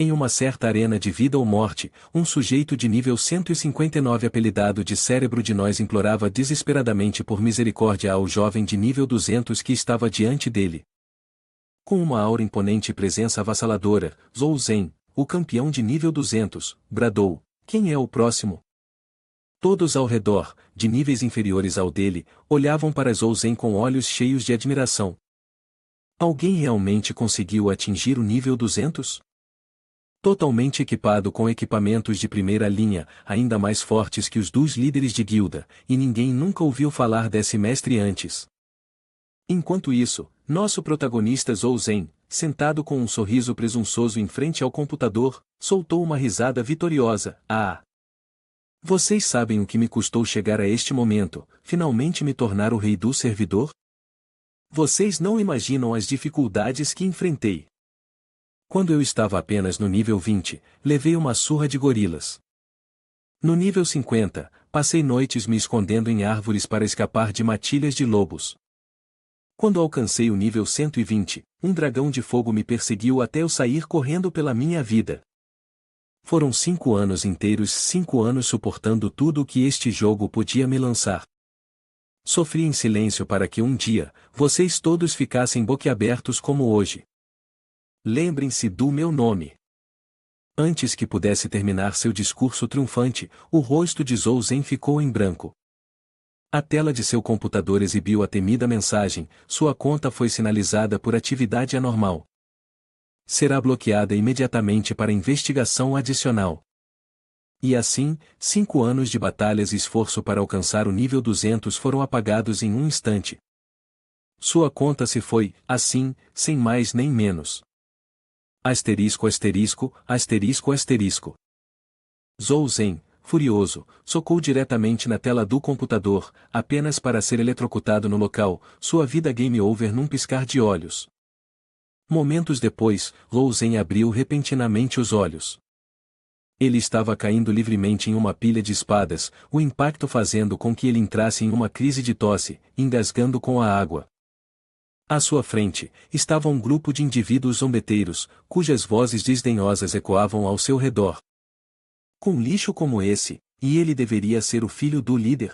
Em uma certa arena de vida ou morte, um sujeito de nível 159 apelidado de Cérebro de Nós implorava desesperadamente por misericórdia ao jovem de nível 200 que estava diante dele. Com uma aura imponente e presença avassaladora, Zhou Zhen, o campeão de nível 200, bradou: "Quem é o próximo?" Todos ao redor, de níveis inferiores ao dele, olhavam para Zhou Zhen com olhos cheios de admiração. Alguém realmente conseguiu atingir o nível 200? Totalmente equipado com equipamentos de primeira linha, ainda mais fortes que os dos líderes de guilda, e ninguém nunca ouviu falar desse mestre antes. Enquanto isso, nosso protagonista Zhou Zhen, sentado com um sorriso presunçoso em frente ao computador, soltou uma risada vitoriosa. "Ah! Vocês sabem o que me custou chegar a este momento, finalmente me tornar o rei do servidor? Vocês não imaginam as dificuldades que enfrentei. Quando eu estava apenas no nível 20, levei uma surra de gorilas. No nível 50, passei noites me escondendo em árvores para escapar de matilhas de lobos. Quando alcancei o nível 120, um dragão de fogo me perseguiu até eu sair correndo pela minha vida. Foram 5 anos inteiros, 5 anos suportando tudo o que este jogo podia me lançar. Sofri em silêncio para que um dia, vocês todos ficassem boquiabertos como hoje. Lembrem-se do meu nome." Antes que pudesse terminar seu discurso triunfante, o rosto de Zhou Zhen ficou em branco. A tela de seu computador exibiu a temida mensagem: "Sua conta foi sinalizada por atividade anormal. Será bloqueada imediatamente para investigação adicional." E assim, 5 anos de batalhas e esforço para alcançar o nível 200 foram apagados em um instante. Sua conta se foi, assim, sem mais nem menos. Asterisco asterisco, asterisco asterisco. Zhou Zhen, furioso, socou diretamente na tela do computador, apenas para ser eletrocutado no local, sua vida game over num piscar de olhos. Momentos depois, Zhou Zhen abriu repentinamente os olhos. Ele estava caindo livremente em uma pilha de espadas, o impacto fazendo com que ele entrasse em uma crise de tosse, engasgando com a água. À sua frente, estava um grupo de indivíduos zombeteiros, cujas vozes desdenhosas ecoavam ao seu redor. "Com lixo como esse, e ele deveria ser o filho do líder?"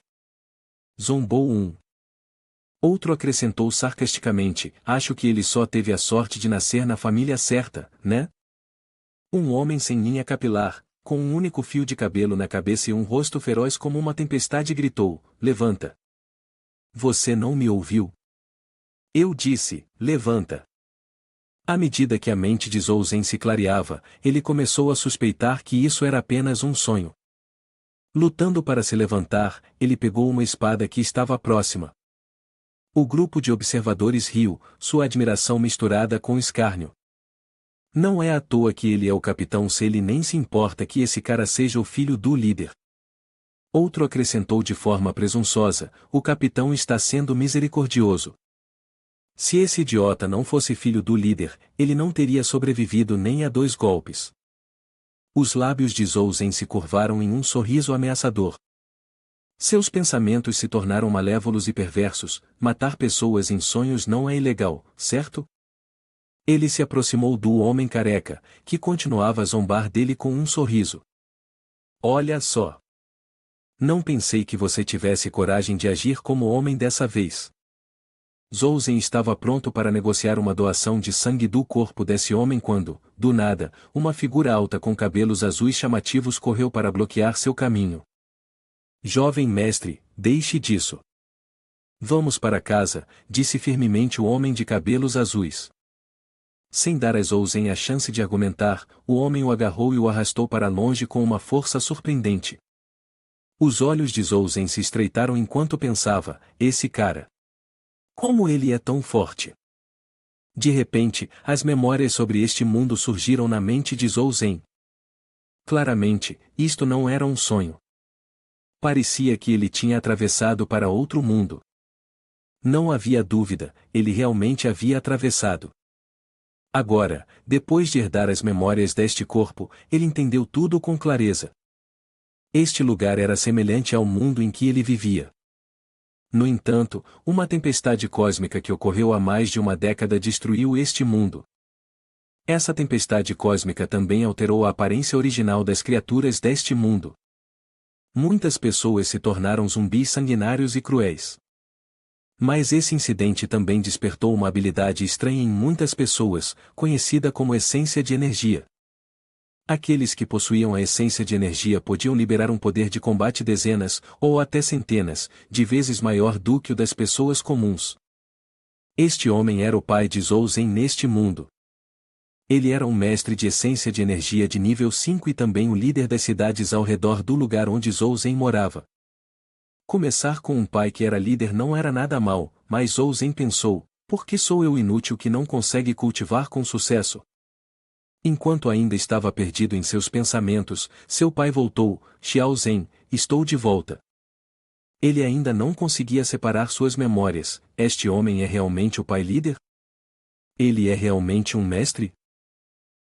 zombou um. Outro acrescentou sarcasticamente: "Acho que ele só teve a sorte de nascer na família certa, né?" Um homem sem linha capilar, com um único fio de cabelo na cabeça e um rosto feroz como uma tempestade gritou: "Levanta!" "Você não me ouviu? Eu disse, levanta." À medida que a mente de Zhou Zhen se clareava, ele começou a suspeitar que isso era apenas um sonho. Lutando para se levantar, ele pegou uma espada que estava próxima. O grupo de observadores riu, sua admiração misturada com escárnio. "Não é à toa que ele é o capitão, se ele nem se importa que esse cara seja o filho do líder." Outro acrescentou de forma presunçosa: "O capitão está sendo misericordioso. Se esse idiota não fosse filho do líder, ele não teria sobrevivido nem a 2 golpes." Os lábios de Zhou Zhen se curvaram em um sorriso ameaçador. Seus pensamentos se tornaram malévolos e perversos. Matar pessoas em sonhos não é ilegal, certo? Ele se aproximou do homem careca, que continuava a zombar dele com um sorriso. "Olha só. Não pensei que você tivesse coragem de agir como homem dessa vez." Zhou Zhen estava pronto para negociar uma doação de sangue do corpo desse homem quando, do nada, uma figura alta com cabelos azuis chamativos correu para bloquear seu caminho. "Jovem mestre, deixe disso. Vamos para casa", disse firmemente o homem de cabelos azuis. Sem dar a Zhou Zhen a chance de argumentar, o homem o agarrou e o arrastou para longe com uma força surpreendente. Os olhos de Zhou Zhen se estreitaram enquanto pensava: "Esse cara. Como ele é tão forte?" De repente, as memórias sobre este mundo surgiram na mente de Zhou Zhen. Claramente, isto não era um sonho. Parecia que ele tinha atravessado para outro mundo. Não havia dúvida, ele realmente havia atravessado. Agora, depois de herdar as memórias deste corpo, ele entendeu tudo com clareza. Este lugar era semelhante ao mundo em que ele vivia. No entanto, uma tempestade cósmica que ocorreu há mais de uma década destruiu este mundo. Essa tempestade cósmica também alterou a aparência original das criaturas deste mundo. Muitas pessoas se tornaram zumbis sanguinários e cruéis. Mas esse incidente também despertou uma habilidade estranha em muitas pessoas, conhecida como essência de energia. Aqueles que possuíam a essência de energia podiam liberar um poder de combate dezenas, ou até centenas, de vezes maior do que o das pessoas comuns. Este homem era o pai de Zhou Zhen neste mundo. Ele era um mestre de essência de energia de nível 5 e também o líder das cidades ao redor do lugar onde Zhou Zhen morava. Começar com um pai que era líder não era nada mal, mas Zhou Zhen pensou, por que sou eu inútil que não consegue cultivar com sucesso? Enquanto ainda estava perdido em seus pensamentos, seu pai voltou, Xiao Zhen, estou de volta. Ele ainda não conseguia separar suas memórias, este homem é realmente o pai líder? Ele é realmente um mestre?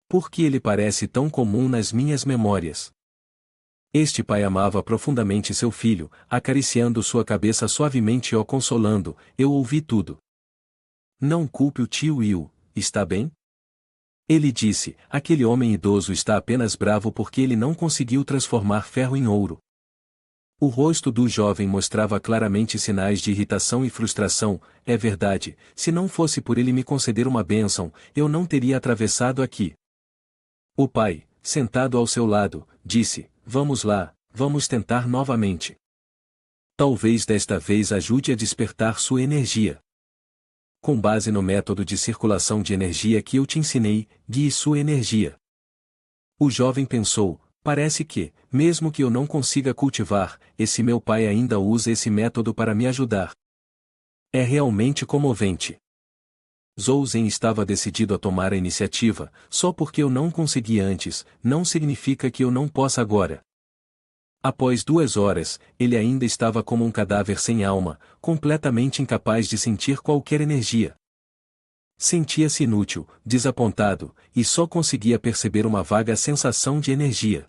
Por que ele parece tão comum nas minhas memórias? Este pai amava profundamente seu filho, acariciando sua cabeça suavemente e o consolando, eu ouvi tudo. Não culpe o tio Will, está bem? Ele disse, aquele homem idoso está apenas bravo porque ele não conseguiu transformar ferro em ouro. O rosto do jovem mostrava claramente sinais de irritação e frustração, é verdade, se não fosse por ele me conceder uma bênção, eu não teria atravessado aqui. O pai, sentado ao seu lado, disse, vamos lá, vamos tentar novamente. Talvez desta vez ajude a despertar sua energia. Com base no método de circulação de energia que eu te ensinei, guie sua energia. O jovem pensou, parece que, mesmo que eu não consiga cultivar, esse meu pai ainda usa esse método para me ajudar. É realmente comovente. Zhou Zhen estava decidido a tomar a iniciativa, só porque eu não consegui antes, não significa que eu não possa agora. Após 2 horas, ele ainda estava como um cadáver sem alma, completamente incapaz de sentir qualquer energia. Sentia-se inútil, desapontado, e só conseguia perceber uma vaga sensação de energia.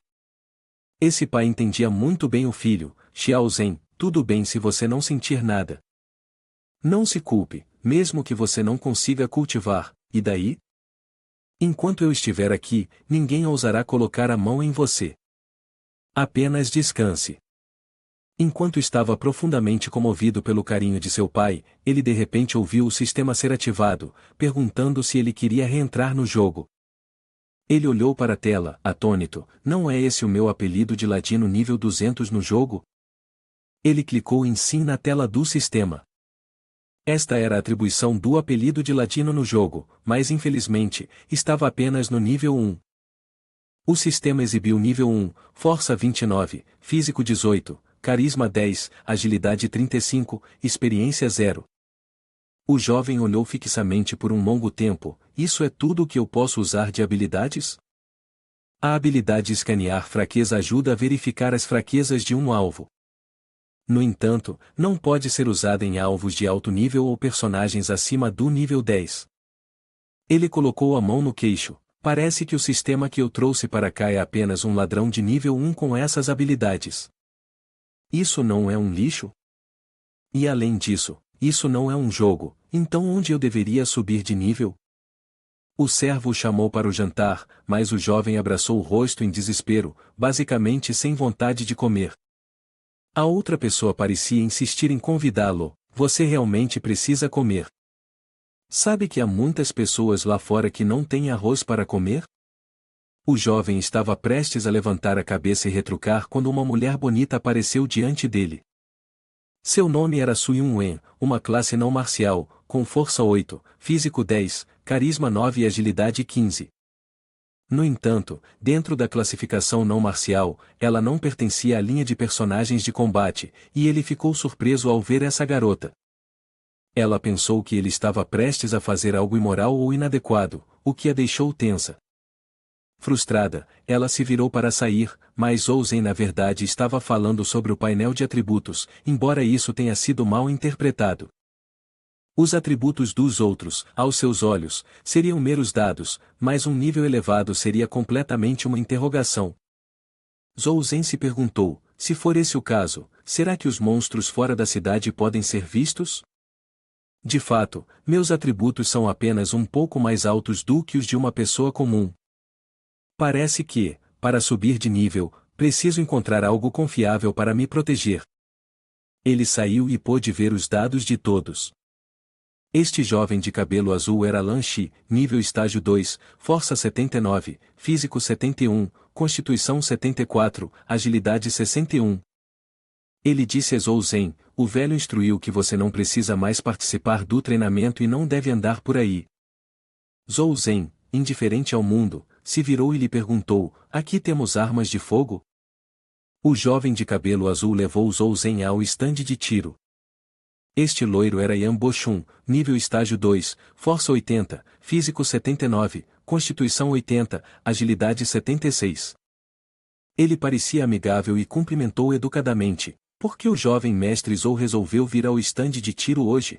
Esse pai entendia muito bem o filho, Xiao Zhen, tudo bem se você não sentir nada. Não se culpe, mesmo que você não consiga cultivar, e daí? Enquanto eu estiver aqui, ninguém ousará colocar a mão em você. Apenas descanse. Enquanto estava profundamente comovido pelo carinho de seu pai, ele de repente ouviu o sistema ser ativado, perguntando se ele queria reentrar no jogo. Ele olhou para a tela, atônito, não é esse o meu apelido de ladino nível 200 no jogo? Ele clicou em sim na tela do sistema. Esta era a atribuição do apelido de ladino no jogo, mas infelizmente, estava apenas no nível 1. O sistema exibiu nível 1, Força 29, Físico 18, Carisma 10, Agilidade 35, Experiência 0. O jovem olhou fixamente por um longo tempo, isso é tudo o que eu posso usar de habilidades? A habilidade escanear fraqueza ajuda a verificar as fraquezas de um alvo. No entanto, não pode ser usada em alvos de alto nível ou personagens acima do nível 10. Ele colocou a mão no queixo. Parece que o sistema que eu trouxe para cá é apenas um ladrão de nível 1 com essas habilidades. Isso não é um lixo? E além disso, isso não é um jogo, então onde eu deveria subir de nível? O servo o chamou para o jantar, mas o jovem abraçou o rosto em desespero, basicamente sem vontade de comer. A outra pessoa parecia insistir em convidá-lo, você realmente precisa comer. Sabe que há muitas pessoas lá fora que não têm arroz para comer? O jovem estava prestes a levantar a cabeça e retrucar quando uma mulher bonita apareceu diante dele. Seu nome era Sui Wen, uma classe não marcial, com força 8, físico 10, carisma 9 e agilidade 15. No entanto, dentro da classificação não marcial, ela não pertencia à linha de personagens de combate, e ele ficou surpreso ao ver essa garota. Ela pensou que ele estava prestes a fazer algo imoral ou inadequado, o que a deixou tensa. Frustrada, ela se virou para sair, mas Zhou Zhen na verdade estava falando sobre o painel de atributos, embora isso tenha sido mal interpretado. Os atributos dos outros, aos seus olhos, seriam meros dados, mas um nível elevado seria completamente uma interrogação. Zhou Zhen se perguntou, se for esse o caso, será que os monstros fora da cidade podem ser vistos? De fato, meus atributos são apenas um pouco mais altos do que os de uma pessoa comum. Parece que, para subir de nível, preciso encontrar algo confiável para me proteger. Ele saiu e pôde ver os dados de todos. Este jovem de cabelo azul era Lan Shi, nível estágio 2, força 79, físico 71, constituição 74, agilidade 61. Ele disse a Zhou Zhen, o velho instruiu que você não precisa mais participar do treinamento e não deve andar por aí. Zhou Zhen, indiferente ao mundo, se virou e lhe perguntou, aqui temos armas de fogo? O jovem de cabelo azul levou Zhou Zhen ao estande de tiro. Este loiro era Yan Bochun, nível estágio 2, força 80, físico 79, constituição 80, agilidade 76. Ele parecia amigável e cumprimentou educadamente. Por que o jovem mestre Zhou resolveu vir ao estande de tiro hoje?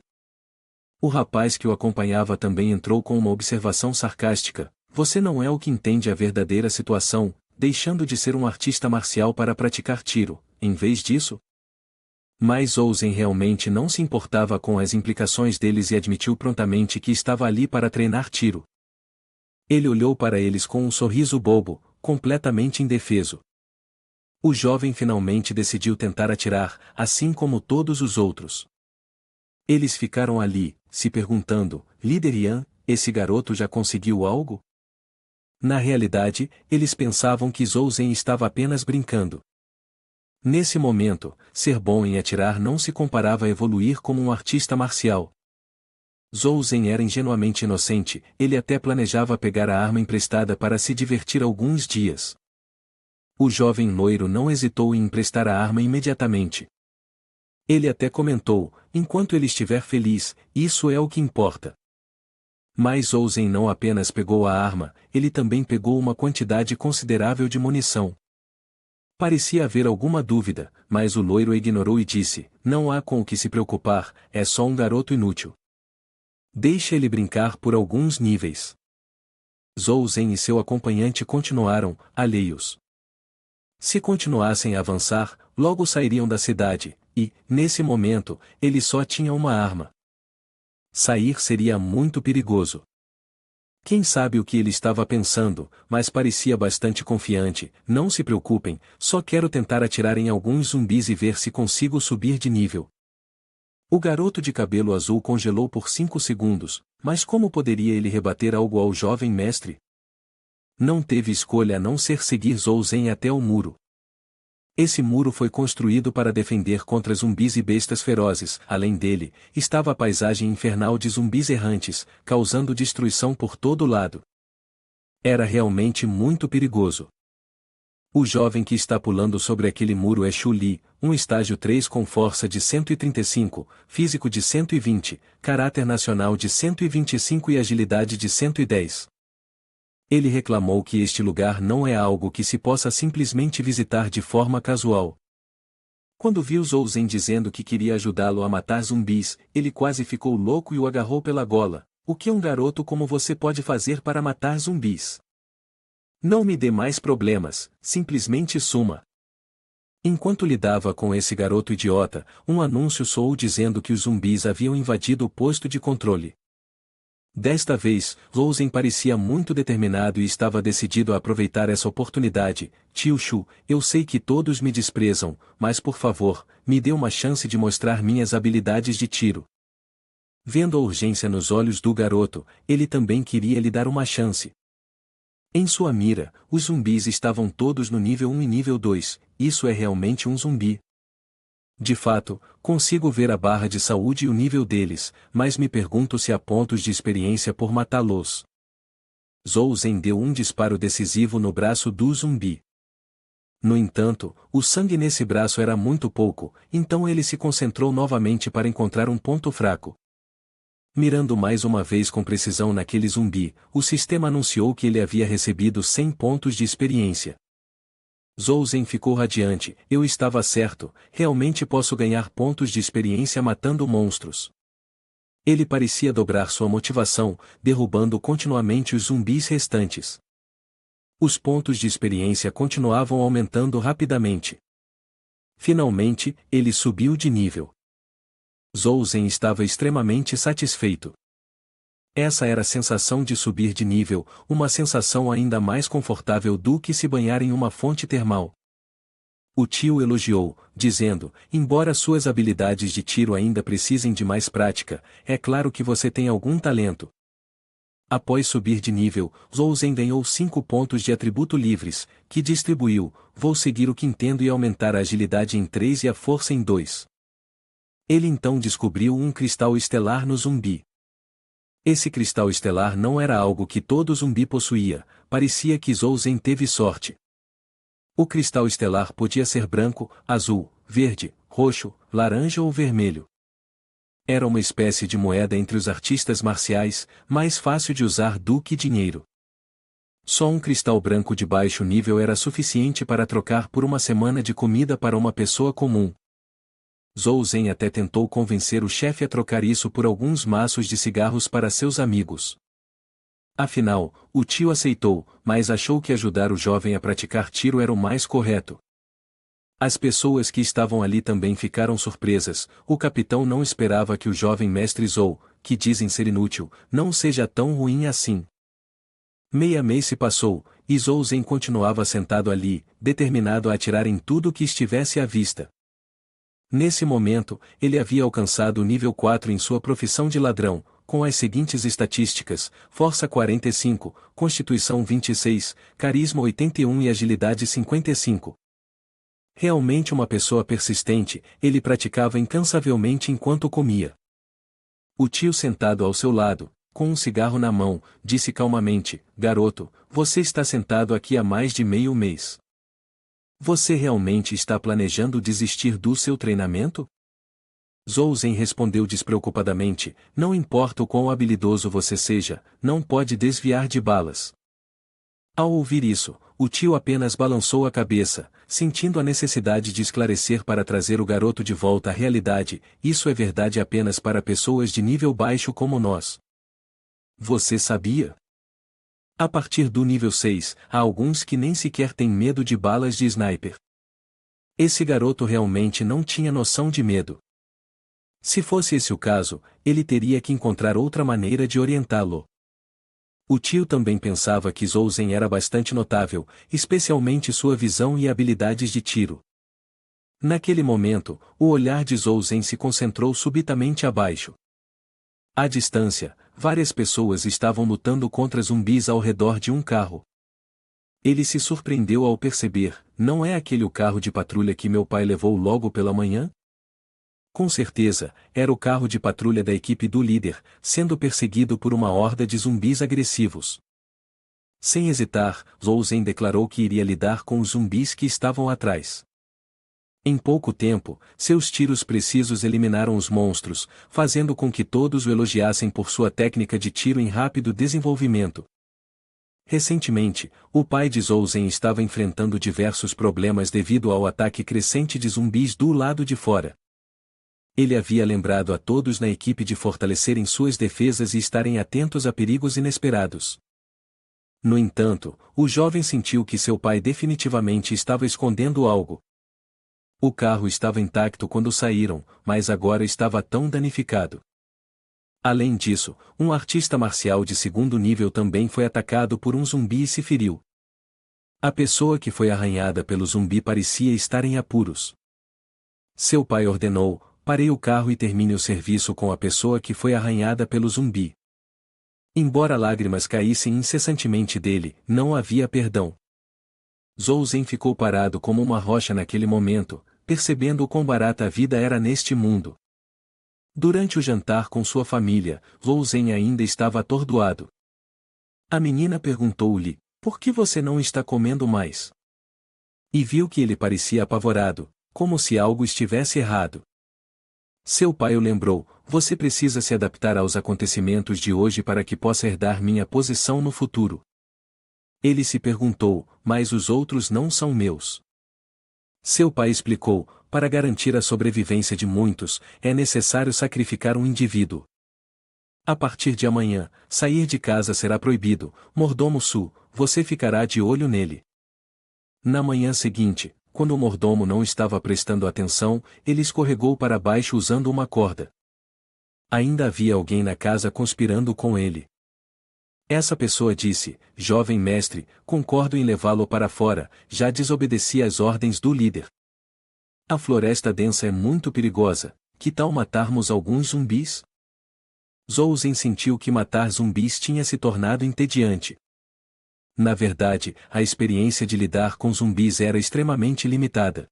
O rapaz que o acompanhava também entrou com uma observação sarcástica. Você não é o que entende a verdadeira situação, deixando de ser um artista marcial para praticar tiro, em vez disso? Mas Zhou Zhen realmente não se importava com as implicações deles e admitiu prontamente que estava ali para treinar tiro. Ele olhou para eles com um sorriso bobo, completamente indefeso. O jovem finalmente decidiu tentar atirar, assim como todos os outros. Eles ficaram ali, se perguntando, líder Yan, esse garoto já conseguiu algo? Na realidade, eles pensavam que Zhou Zhen estava apenas brincando. Nesse momento, ser bom em atirar não se comparava a evoluir como um artista marcial. Zhou Zhen era ingenuamente inocente, ele até planejava pegar a arma emprestada para se divertir alguns dias. O jovem loiro não hesitou em emprestar a arma imediatamente. Ele até comentou, enquanto ele estiver feliz, isso é o que importa. Mas Zhou Zhen não apenas pegou a arma, ele também pegou uma quantidade considerável de munição. Parecia haver alguma dúvida, mas o loiro ignorou e disse, não há com o que se preocupar, é só um garoto inútil. Deixe ele brincar por alguns níveis. Zhou Zhen e seu acompanhante continuaram, alheios. Se continuassem a avançar, logo sairiam da cidade, e, nesse momento, ele só tinha uma arma. Sair seria muito perigoso. Quem sabe o que ele estava pensando, mas parecia bastante confiante, não se preocupem, só quero tentar atirar em alguns zumbis e ver se consigo subir de nível. O garoto de cabelo azul congelou por 5 segundos, mas como poderia ele rebater algo ao jovem mestre? Não teve escolha a não ser seguir Zhou Zhen até o muro. Esse muro foi construído para defender contra zumbis e bestas ferozes. Além dele, estava a paisagem infernal de zumbis errantes, causando destruição por todo lado. Era realmente muito perigoso. O jovem que está pulando sobre aquele muro é Xu Li, um estágio 3 com força de 135, físico de 120, caráter nacional de 125 e agilidade de 110. Ele reclamou que este lugar não é algo que se possa simplesmente visitar de forma casual. Quando viu Zhou Zhen dizendo que queria ajudá-lo a matar zumbis, ele quase ficou louco e o agarrou pela gola. O que um garoto como você pode fazer para matar zumbis? Não me dê mais problemas, simplesmente suma. Enquanto lidava com esse garoto idiota, um anúncio soou dizendo que os zumbis haviam invadido o posto de controle. Desta vez, Zhou Zhen parecia muito determinado e estava decidido a aproveitar essa oportunidade. Tio Shu, eu sei que todos me desprezam, mas por favor, me dê uma chance de mostrar minhas habilidades de tiro. Vendo a urgência nos olhos do garoto, ele também queria lhe dar uma chance. Em sua mira, os zumbis estavam todos no nível 1 e nível 2, isso é realmente um zumbi. De fato, consigo ver a barra de saúde e o nível deles, mas me pergunto se há pontos de experiência por matá-los. Zhou Zhen deu um disparo decisivo no braço do zumbi. No entanto, o sangue nesse braço era muito pouco, então ele se concentrou novamente para encontrar um ponto fraco. Mirando mais uma vez com precisão naquele zumbi, o sistema anunciou que ele havia recebido 100 pontos de experiência. Zhou Zhen ficou radiante, eu estava certo, realmente posso ganhar pontos de experiência matando monstros. Ele parecia dobrar sua motivação, derrubando continuamente os zumbis restantes. Os pontos de experiência continuavam aumentando rapidamente. Finalmente, ele subiu de nível. Zhou estava extremamente satisfeito. Essa era a sensação de subir de nível, uma sensação ainda mais confortável do que se banhar em uma fonte termal. O tio elogiou, dizendo, embora suas habilidades de tiro ainda precisem de mais prática, é claro que você tem algum talento. Após subir de nível, Zhou ganhou 5 pontos de atributo livres, que distribuiu, vou seguir o quintendo e aumentar a agilidade em 3 e a força em 2. Ele então descobriu um cristal estelar no zumbi. Esse cristal estelar não era algo que todo zumbi possuía, parecia que Zhou teve sorte. O cristal estelar podia ser branco, azul, verde, roxo, laranja ou vermelho. Era uma espécie de moeda entre os artistas marciais, mais fácil de usar do que dinheiro. Só um cristal branco de baixo nível era suficiente para trocar por uma semana de comida para uma pessoa comum. Zhou até tentou convencer o chefe a trocar isso por alguns maços de cigarros para seus amigos. Afinal, o tio aceitou, mas achou que ajudar o jovem a praticar tiro era o mais correto. As pessoas que estavam ali também ficaram surpresas, o capitão não esperava que o jovem mestre Zhou, que dizem ser inútil, não seja tão ruim assim. Meia mês se passou, e Zhou continuava sentado ali, determinado a atirar em tudo que estivesse à vista. Nesse momento, ele havia alcançado o nível 4 em sua profissão de ladrão, com as seguintes estatísticas: força 45, constituição 26, carisma 81 e agilidade 55. Realmente uma pessoa persistente, ele praticava incansavelmente enquanto comia. O tio sentado ao seu lado, com um cigarro na mão, disse calmamente, garoto, você está sentado aqui há mais de meio mês. Você realmente está planejando desistir do seu treinamento? Zhou respondeu despreocupadamente, não importa o quão habilidoso você seja, não pode desviar de balas. Ao ouvir isso, o tio apenas balançou a cabeça, sentindo a necessidade de esclarecer para trazer o garoto de volta à realidade, isso é verdade apenas para pessoas de nível baixo como nós. Você sabia? A partir do nível 6, há alguns que nem sequer têm medo de balas de sniper. Esse garoto realmente não tinha noção de medo. Se fosse esse o caso, ele teria que encontrar outra maneira de orientá-lo. O tio também pensava que Zhou era bastante notável, especialmente sua visão e habilidades de tiro. Naquele momento, o olhar de Zhou se concentrou subitamente abaixo. À distância, várias pessoas estavam lutando contra zumbis ao redor de um carro. Ele se surpreendeu ao perceber, não é aquele o carro de patrulha que meu pai levou logo pela manhã? Com certeza, era o carro de patrulha da equipe do líder, sendo perseguido por uma horda de zumbis agressivos. Sem hesitar, Zhou declarou que iria lidar com os zumbis que estavam atrás. Em pouco tempo, seus tiros precisos eliminaram os monstros, fazendo com que todos o elogiassem por sua técnica de tiro em rápido desenvolvimento. Recentemente, o pai de Zhou estava enfrentando diversos problemas devido ao ataque crescente de zumbis do lado de fora. Ele havia lembrado a todos na equipe de fortalecerem suas defesas e estarem atentos a perigos inesperados. No entanto, o jovem sentiu que seu pai definitivamente estava escondendo algo. O carro estava intacto quando saíram, mas agora estava tão danificado. Além disso, um artista marcial de segundo nível também foi atacado por um zumbi e se feriu. A pessoa que foi arranhada pelo zumbi parecia estar em apuros. Seu pai ordenou, pare o carro e termine o serviço com a pessoa que foi arranhada pelo zumbi. Embora lágrimas caíssem incessantemente dele, não havia perdão. Zhou ficou parado como uma rocha naquele momento, percebendo o quão barata a vida era neste mundo. Durante o jantar com sua família, Zhou ainda estava atordoado. A menina perguntou-lhe, por que você não está comendo mais? E viu que ele parecia apavorado, como se algo estivesse errado. Seu pai o lembrou, você precisa se adaptar aos acontecimentos de hoje para que possa herdar minha posição no futuro. Ele se perguntou, mas os outros não são meus. Seu pai explicou, para garantir a sobrevivência de muitos, é necessário sacrificar um indivíduo. A partir de amanhã, sair de casa será proibido, mordomo Su, você ficará de olho nele. Na manhã seguinte, quando o mordomo não estava prestando atenção, ele escorregou para baixo usando uma corda. Ainda havia alguém na casa conspirando com ele. Essa pessoa disse: jovem mestre, concordo em levá-lo para fora, já desobedeci às ordens do líder. A floresta densa é muito perigosa, que tal matarmos alguns zumbis? Zhou sentiu que matar zumbis tinha se tornado entediante. Na verdade, a experiência de lidar com zumbis era extremamente limitada.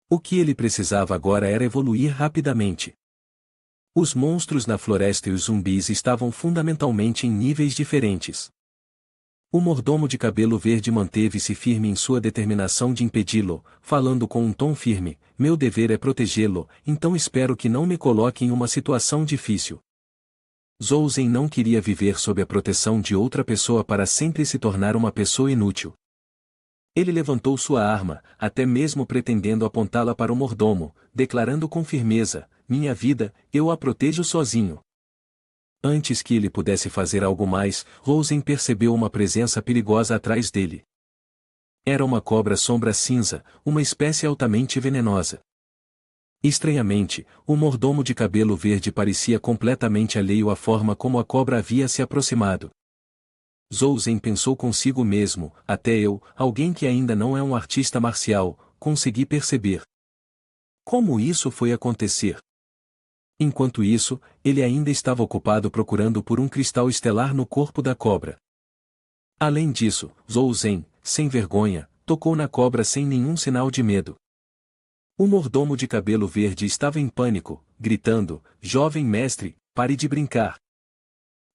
O que ele precisava agora era evoluir rapidamente. Os monstros na floresta e os zumbis estavam fundamentalmente em níveis diferentes. O mordomo de cabelo verde manteve-se firme em sua determinação de impedi-lo, falando com um tom firme: meu dever é protegê-lo, então espero que não me coloque em uma situação difícil. Zhou não queria viver sob a proteção de outra pessoa para sempre se tornar uma pessoa inútil. Ele levantou sua arma, até mesmo pretendendo apontá-la para o mordomo, declarando com firmeza: minha vida, eu a protejo sozinho. Antes que ele pudesse fazer algo mais, Rosen percebeu uma presença perigosa atrás dele. Era uma cobra sombra cinza, uma espécie altamente venenosa. Estranhamente, o mordomo de cabelo verde parecia completamente alheio à forma como a cobra havia se aproximado. Zhou pensou consigo mesmo: até eu, alguém que ainda não é um artista marcial, consegui perceber. Como isso foi acontecer? Enquanto isso, ele ainda estava ocupado procurando por um cristal estelar no corpo da cobra. Além disso, Zhou, sem vergonha, tocou na cobra sem nenhum sinal de medo. O mordomo de cabelo verde estava em pânico, gritando: jovem mestre, pare de brincar.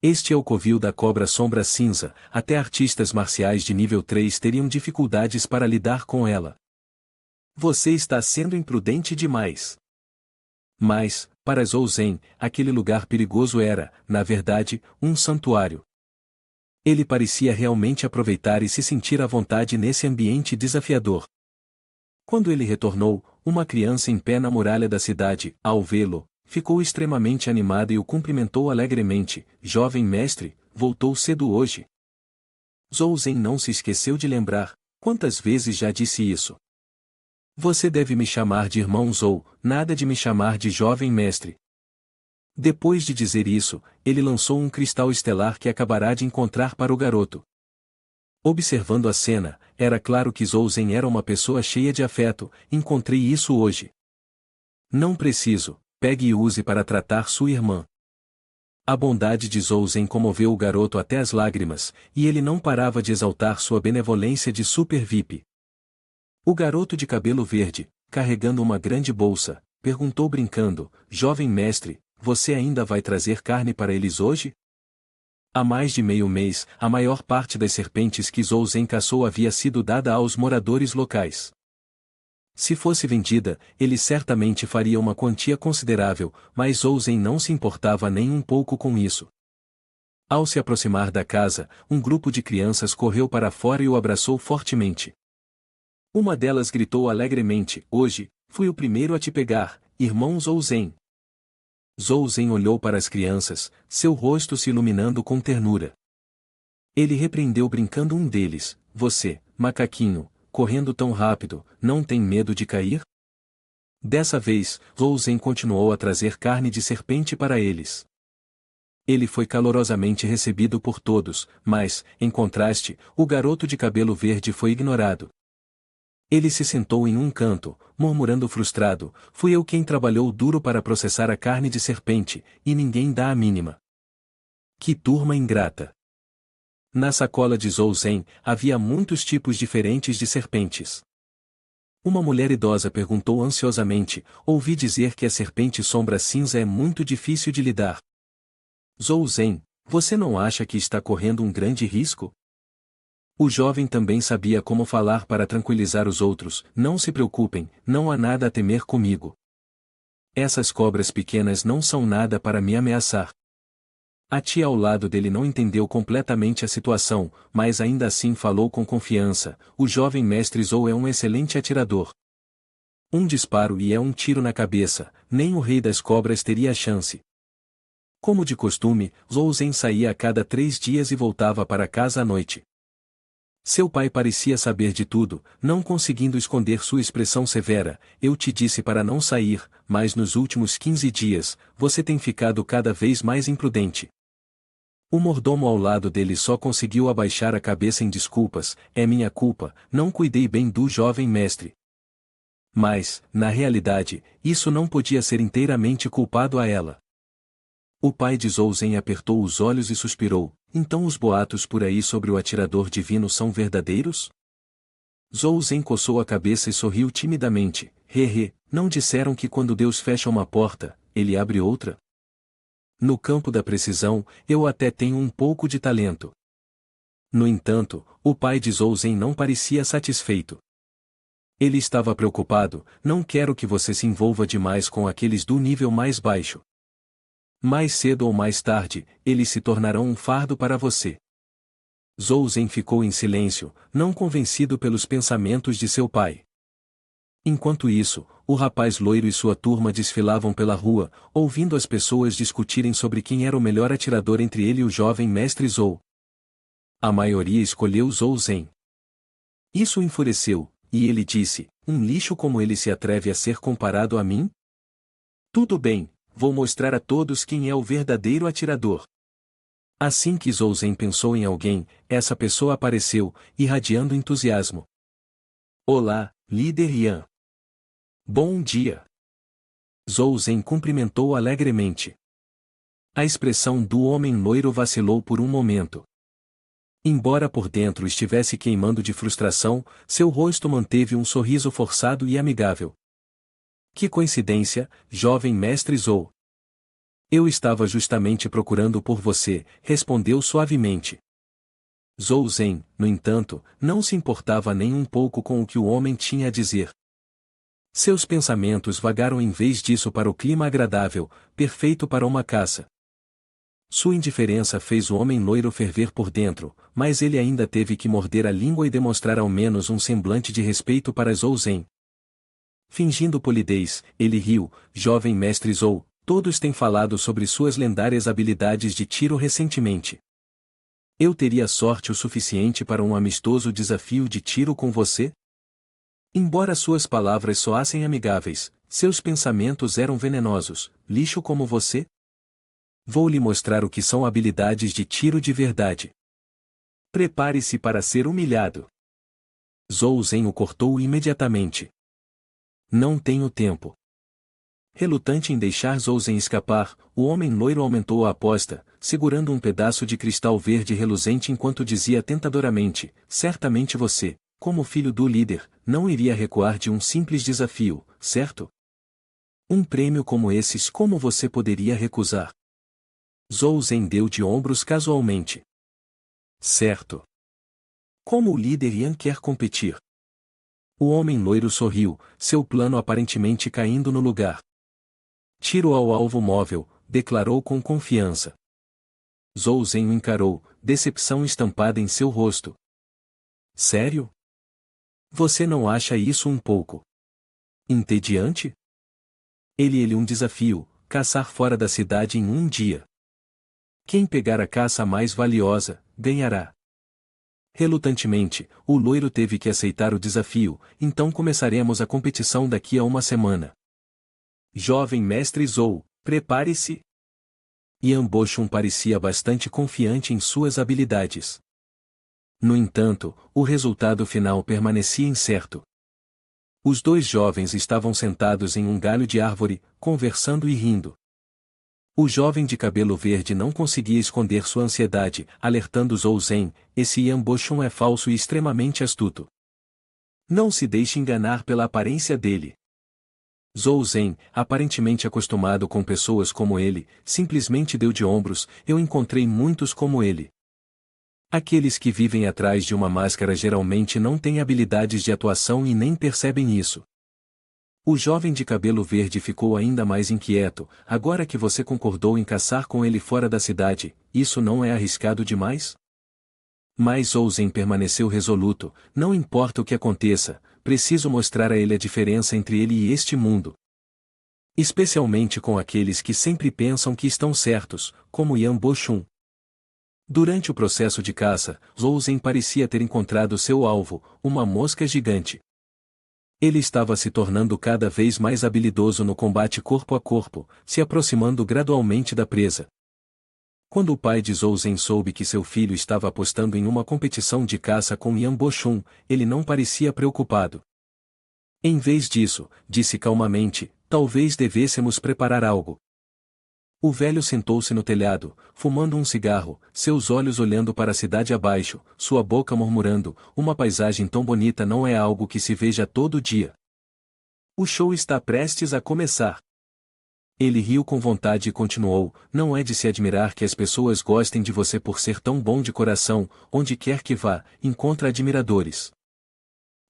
Este é o covil da cobra sombra cinza, até artistas marciais de nível 3 teriam dificuldades para lidar com ela. Você está sendo imprudente demais. Mas, para Zhou, aquele lugar perigoso era, na verdade, um santuário. Ele parecia realmente aproveitar e se sentir à vontade nesse ambiente desafiador. Quando ele retornou, uma criança em pé na muralha da cidade, ao vê-lo, ficou extremamente animada e o cumprimentou alegremente: jovem mestre, voltou cedo hoje. Zhou não se esqueceu de lembrar: quantas vezes já disse isso? Você deve me chamar de irmão Zhou, nada de me chamar de jovem mestre. Depois de dizer isso, ele lançou um cristal estelar que acabará de encontrar para o garoto. Observando a cena, era claro que Zhou era uma pessoa cheia de afeto: encontrei isso hoje. Não preciso, pegue e use para tratar sua irmã. A bondade de Zhou comoveu o garoto até as lágrimas, e ele não parava de exaltar sua benevolência de super VIP. O garoto de cabelo verde, carregando uma grande bolsa, perguntou brincando: jovem mestre, você ainda vai trazer carne para eles hoje? Há mais de meio mês, a maior parte das serpentes que Zhou caçou havia sido dada aos moradores locais. Se fosse vendida, ele certamente faria uma quantia considerável, mas Zhou não se importava nem um pouco com isso. Ao se aproximar da casa, um grupo de crianças correu para fora e o abraçou fortemente. Uma delas gritou alegremente: hoje, fui o primeiro a te pegar, irmão Zhou. Zhou olhou para as crianças, seu rosto se iluminando com ternura. Ele repreendeu brincando um deles: você, macaquinho, correndo tão rápido, não tem medo de cair? Dessa vez, Zhou continuou a trazer carne de serpente para eles. Ele foi calorosamente recebido por todos, mas, em contraste, o garoto de cabelo verde foi ignorado. Ele se sentou em um canto, murmurando frustrado: fui eu quem trabalhou duro para processar a carne de serpente, e ninguém dá a mínima. Que turma ingrata! Na sacola de Zhou havia muitos tipos diferentes de serpentes. Uma mulher idosa perguntou ansiosamente: ouvi dizer que a serpente sombra cinza é muito difícil de lidar. Zhou, você não acha que está correndo um grande risco? O jovem também sabia como falar para tranquilizar os outros: não se preocupem, não há nada a temer comigo. Essas cobras pequenas não são nada para me ameaçar. A tia ao lado dele não entendeu completamente a situação, mas ainda assim falou com confiança: o jovem mestre Zhou é um excelente atirador. Um disparo e é um tiro na cabeça, nem o rei das cobras teria chance. Como de costume, Zhou saía a cada 3 dias e voltava para casa à noite. Seu pai parecia saber de tudo, não conseguindo esconder sua expressão severa. Eu te disse para não sair, mas nos últimos 15 dias, você tem ficado cada vez mais imprudente. O mordomo ao lado dele só conseguiu abaixar a cabeça em desculpas. É minha culpa, não cuidei bem do jovem mestre. Mas, na realidade, isso não podia ser inteiramente culpado a ela. O pai de Zhou apertou os olhos e suspirou. Então os boatos por aí sobre o atirador divino são verdadeiros? Zhou coçou a cabeça e sorriu timidamente. Não disseram que quando Deus fecha uma porta, ele abre outra? No campo da precisão, eu até tenho um pouco de talento. No entanto, o pai de Zhou não parecia satisfeito. Ele estava preocupado. Não quero que você se envolva demais com aqueles do nível mais baixo. Mais cedo ou mais tarde, eles se tornarão um fardo para você. Zhou ficou em silêncio, não convencido pelos pensamentos de seu pai. Enquanto isso, o rapaz loiro e sua turma desfilavam pela rua, ouvindo as pessoas discutirem sobre quem era o melhor atirador entre ele e o jovem mestre Zhou. A maioria escolheu Zhou. Isso o enfureceu, e ele disse: um lixo como ele se atreve a ser comparado a mim? Tudo bem. Vou mostrar a todos quem é o verdadeiro atirador. Assim que Zhou pensou em alguém, essa pessoa apareceu, irradiando entusiasmo. Olá, líder Yan. Bom dia. Zhou cumprimentou alegremente. A expressão do homem loiro vacilou por um momento. Embora por dentro estivesse queimando de frustração, seu rosto manteve um sorriso forçado e amigável. Que coincidência, jovem mestre Zhou. Eu estava justamente procurando por você, respondeu suavemente. Zhou, no entanto, não se importava nem um pouco com o que o homem tinha a dizer. Seus pensamentos vagaram em vez disso para o clima agradável, perfeito para uma caça. Sua indiferença fez o homem loiro ferver por dentro, mas ele ainda teve que morder a língua e demonstrar ao menos um semblante de respeito para Zhou. Fingindo polidez, ele riu. Jovem mestre Zhou, todos têm falado sobre suas lendárias habilidades de tiro recentemente. Eu teria sorte o suficiente para um amistoso desafio de tiro com você? Embora suas palavras soassem amigáveis, seus pensamentos eram venenosos. Lixo como você? Vou lhe mostrar o que são habilidades de tiro de verdade. Prepare-se para ser humilhado. Zhou o cortou imediatamente. Não tenho tempo. Relutante em deixar Zhou escapar, o homem loiro aumentou a aposta, segurando um pedaço de cristal verde reluzente enquanto dizia tentadoramente: certamente você, como filho do líder, não iria recuar de um simples desafio, certo? Um prêmio como esses, como você poderia recusar? Zhou deu de ombros casualmente. Certo. Como o líder Yan quer competir? O homem loiro sorriu, seu plano aparentemente caindo no lugar. Tiro ao alvo móvel, declarou com confiança. Zhou o encarou, decepção estampada em seu rosto. Sério? Você não acha isso um pouco entediante? Ele um desafio, caçar fora da cidade em um dia. Quem pegar a caça mais valiosa, ganhará. Relutantemente, o loiro teve que aceitar o desafio, então começaremos a competição daqui a uma semana. Jovem mestre Zhou, prepare-se. Yan Bochum parecia bastante confiante em suas habilidades. No entanto, o resultado final permanecia incerto. Os dois jovens estavam sentados em um galho de árvore, conversando e rindo. O jovem de cabelo verde não conseguia esconder sua ansiedade, alertando Zhou: esse Yan Bochum é falso e extremamente astuto. Não se deixe enganar pela aparência dele. Zhou, aparentemente acostumado com pessoas como ele, simplesmente deu de ombros. Eu encontrei muitos como ele. Aqueles que vivem atrás de uma máscara geralmente não têm habilidades de atuação e nem percebem isso. O jovem de cabelo verde ficou ainda mais inquieto. Agora que você concordou em caçar com ele fora da cidade, isso não é arriscado demais? Mas Zhou permaneceu resoluto. Não importa o que aconteça, preciso mostrar a ele a diferença entre ele e este mundo. Especialmente com aqueles que sempre pensam que estão certos, como Yan Bochum. Durante o processo de caça, Zhou Zhen parecia ter encontrado seu alvo, uma mosca gigante. Ele estava se tornando cada vez mais habilidoso no combate corpo a corpo, se aproximando gradualmente da presa. Quando o pai de Zhou Zhen soube que seu filho estava apostando em uma competição de caça com Yan Bochun, ele não parecia preocupado. Em vez disso, disse calmamente, talvez devêssemos preparar algo. O velho sentou-se no telhado, fumando um cigarro, seus olhos olhando para a cidade abaixo, sua boca murmurando, uma paisagem tão bonita não é algo que se veja todo dia. O show está prestes a começar. Ele riu com vontade e continuou, não é de se admirar que as pessoas gostem de você por ser tão bom de coração, onde quer que vá, encontra admiradores.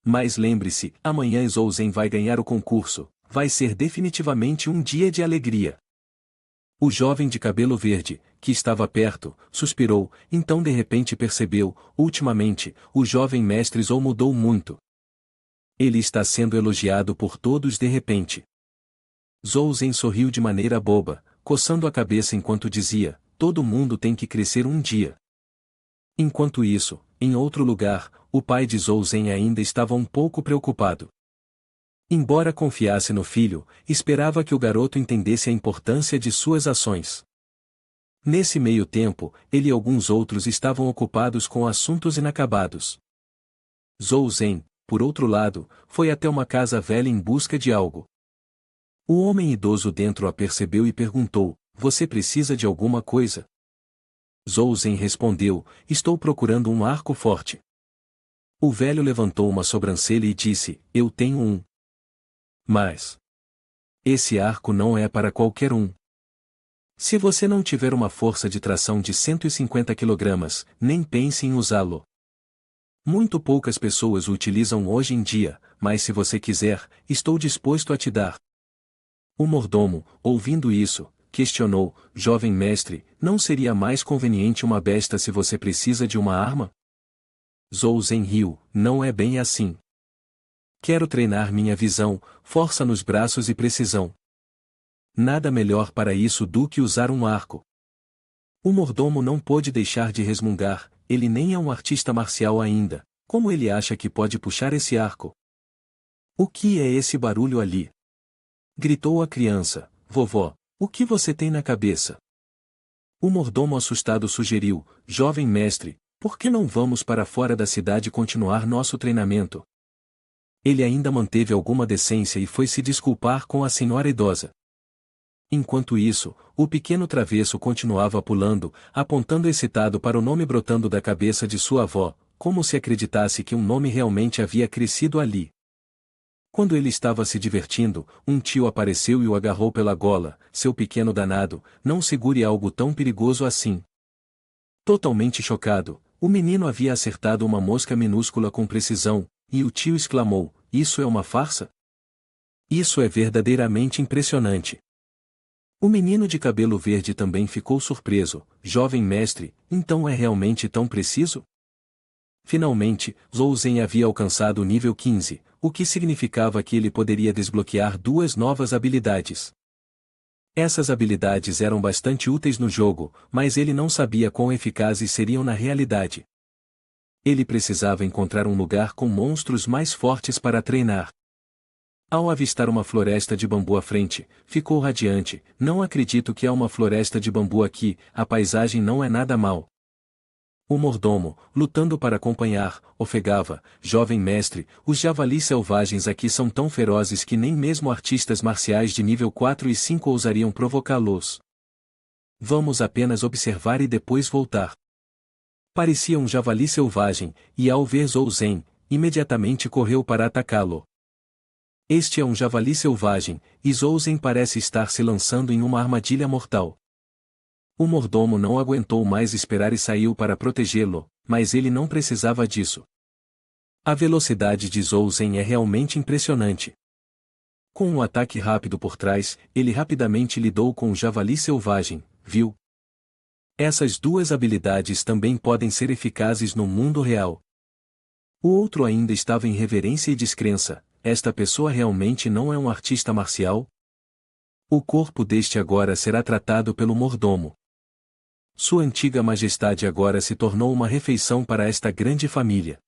Mas lembre-se, amanhã Zhou Zhen vai ganhar o concurso, vai ser definitivamente um dia de alegria. O jovem de cabelo verde, que estava perto, suspirou, então de repente percebeu, ultimamente, o jovem mestre Zhou mudou muito. Ele está sendo elogiado por todos de repente. Zhou Zhen sorriu de maneira boba, coçando a cabeça enquanto dizia, todo mundo tem que crescer um dia. Enquanto isso, em outro lugar, o pai de Zhou Zhen ainda estava um pouco preocupado. Embora confiasse no filho, esperava que o garoto entendesse a importância de suas ações. Nesse meio tempo, ele e alguns outros estavam ocupados com assuntos inacabados. Zhou Zhen, por outro lado, foi até uma casa velha em busca de algo. O homem idoso dentro a percebeu e perguntou, você precisa de alguma coisa? Zhou Zhen respondeu, estou procurando um arco forte. O velho levantou uma sobrancelha e disse, eu tenho um. Mas esse arco não é para qualquer um. Se você não tiver uma força de tração de 150 kg, nem pense em usá-lo. Muito poucas pessoas o utilizam hoje em dia, mas se você quiser, estou disposto a te dar. O mordomo, ouvindo isso, questionou, jovem mestre, não seria mais conveniente uma besta se você precisa de uma arma? Zhou Zhen riu, não é bem assim. Quero treinar minha visão, força nos braços e precisão. Nada melhor para isso do que usar um arco. O mordomo não pôde deixar de resmungar, ele nem é um artista marcial ainda, como ele acha que pode puxar esse arco? O que é esse barulho ali? Gritou a criança, vovó, o que você tem na cabeça? O mordomo assustado sugeriu, jovem mestre, por que não vamos para fora da cidade continuar nosso treinamento? Ele ainda manteve alguma decência e foi se desculpar com a senhora idosa. Enquanto isso, o pequeno travesso continuava pulando, apontando excitado para o nome brotando da cabeça de sua avó, como se acreditasse que um nome realmente havia crescido ali. Quando ele estava se divertindo, um tio apareceu e o agarrou pela gola, seu pequeno danado, não segure algo tão perigoso assim. Totalmente chocado, o menino havia acertado uma mosca minúscula com precisão, e o tio exclamou, isso é uma farsa? Isso é verdadeiramente impressionante. O menino de cabelo verde também ficou surpreso, jovem mestre, então é realmente tão preciso? Finalmente, Zhou Zhen havia alcançado o nível 15, o que significava que ele poderia desbloquear duas novas habilidades. Essas habilidades eram bastante úteis no jogo, mas ele não sabia quão eficazes seriam na realidade. Ele precisava encontrar um lugar com monstros mais fortes para treinar. Ao avistar uma floresta de bambu à frente, ficou radiante, não acredito que há uma floresta de bambu aqui, a paisagem não é nada mal. O mordomo, lutando para acompanhar, ofegava, jovem mestre, os javalis selvagens aqui são tão ferozes que nem mesmo artistas marciais de nível 4 e 5 ousariam provocá-los. Vamos apenas observar e depois voltar. Parecia um javali selvagem, e ao ver Zhou Zhen, imediatamente correu para atacá-lo. Este é um javali selvagem, e Zhou Zhen parece estar se lançando em uma armadilha mortal. O mordomo não aguentou mais esperar e saiu para protegê-lo, mas ele não precisava disso. A velocidade de Zhou Zhen é realmente impressionante. Com um ataque rápido por trás, ele rapidamente lidou com o javali selvagem, viu? Essas duas habilidades também podem ser eficazes no mundo real. O outro ainda estava em reverência e descrença, esta pessoa realmente não é um artista marcial? O corpo deste agora será tratado pelo mordomo. Sua antiga majestade agora se tornou uma refeição para esta grande família.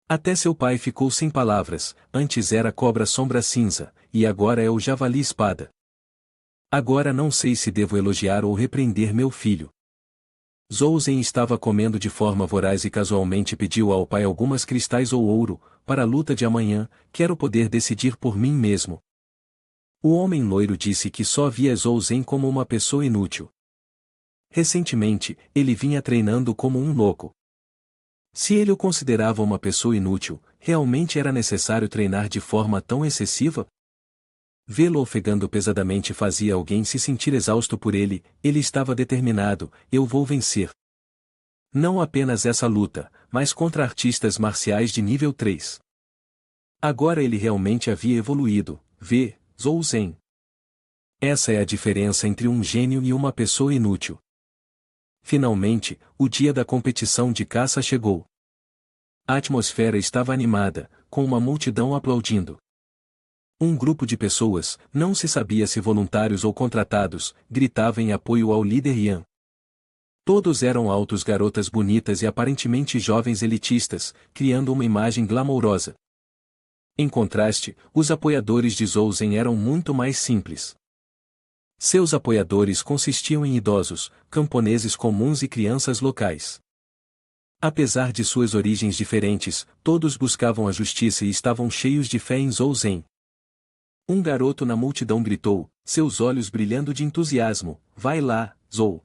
Até seu pai ficou sem palavras, antes era cobra sombra cinza, e agora é o javali espada. Agora não sei se devo elogiar ou repreender meu filho. Zhou Zhen estava comendo de forma voraz e casualmente pediu ao pai algumas cristais ou ouro, para a luta de amanhã, quero poder decidir por mim mesmo. O homem loiro disse que só via Zhou Zhen como uma pessoa inútil. Recentemente, ele vinha treinando como um louco. Se ele o considerava uma pessoa inútil, realmente era necessário treinar de forma tão excessiva? Vê-lo ofegando pesadamente fazia alguém se sentir exausto por ele, ele estava determinado, eu vou vencer. Não apenas essa luta, mas contra artistas marciais de nível 3. Agora ele realmente havia evoluído, vê, Zhou Zhen. Essa é a diferença entre um gênio e uma pessoa inútil. Finalmente, o dia da competição de caça chegou. A atmosfera estava animada, com uma multidão aplaudindo. Um grupo de pessoas, não se sabia se voluntários ou contratados, gritava em apoio ao líder Yan. Todos eram altos, garotas bonitas e aparentemente jovens elitistas, criando uma imagem glamourosa. Em contraste, os apoiadores de Zhou Zhen eram muito mais simples. Seus apoiadores consistiam em idosos, camponeses comuns e crianças locais. Apesar de suas origens diferentes, todos buscavam a justiça e estavam cheios de fé em Zhou Zhen. Um garoto na multidão gritou, seus olhos brilhando de entusiasmo, vai lá, Zhou.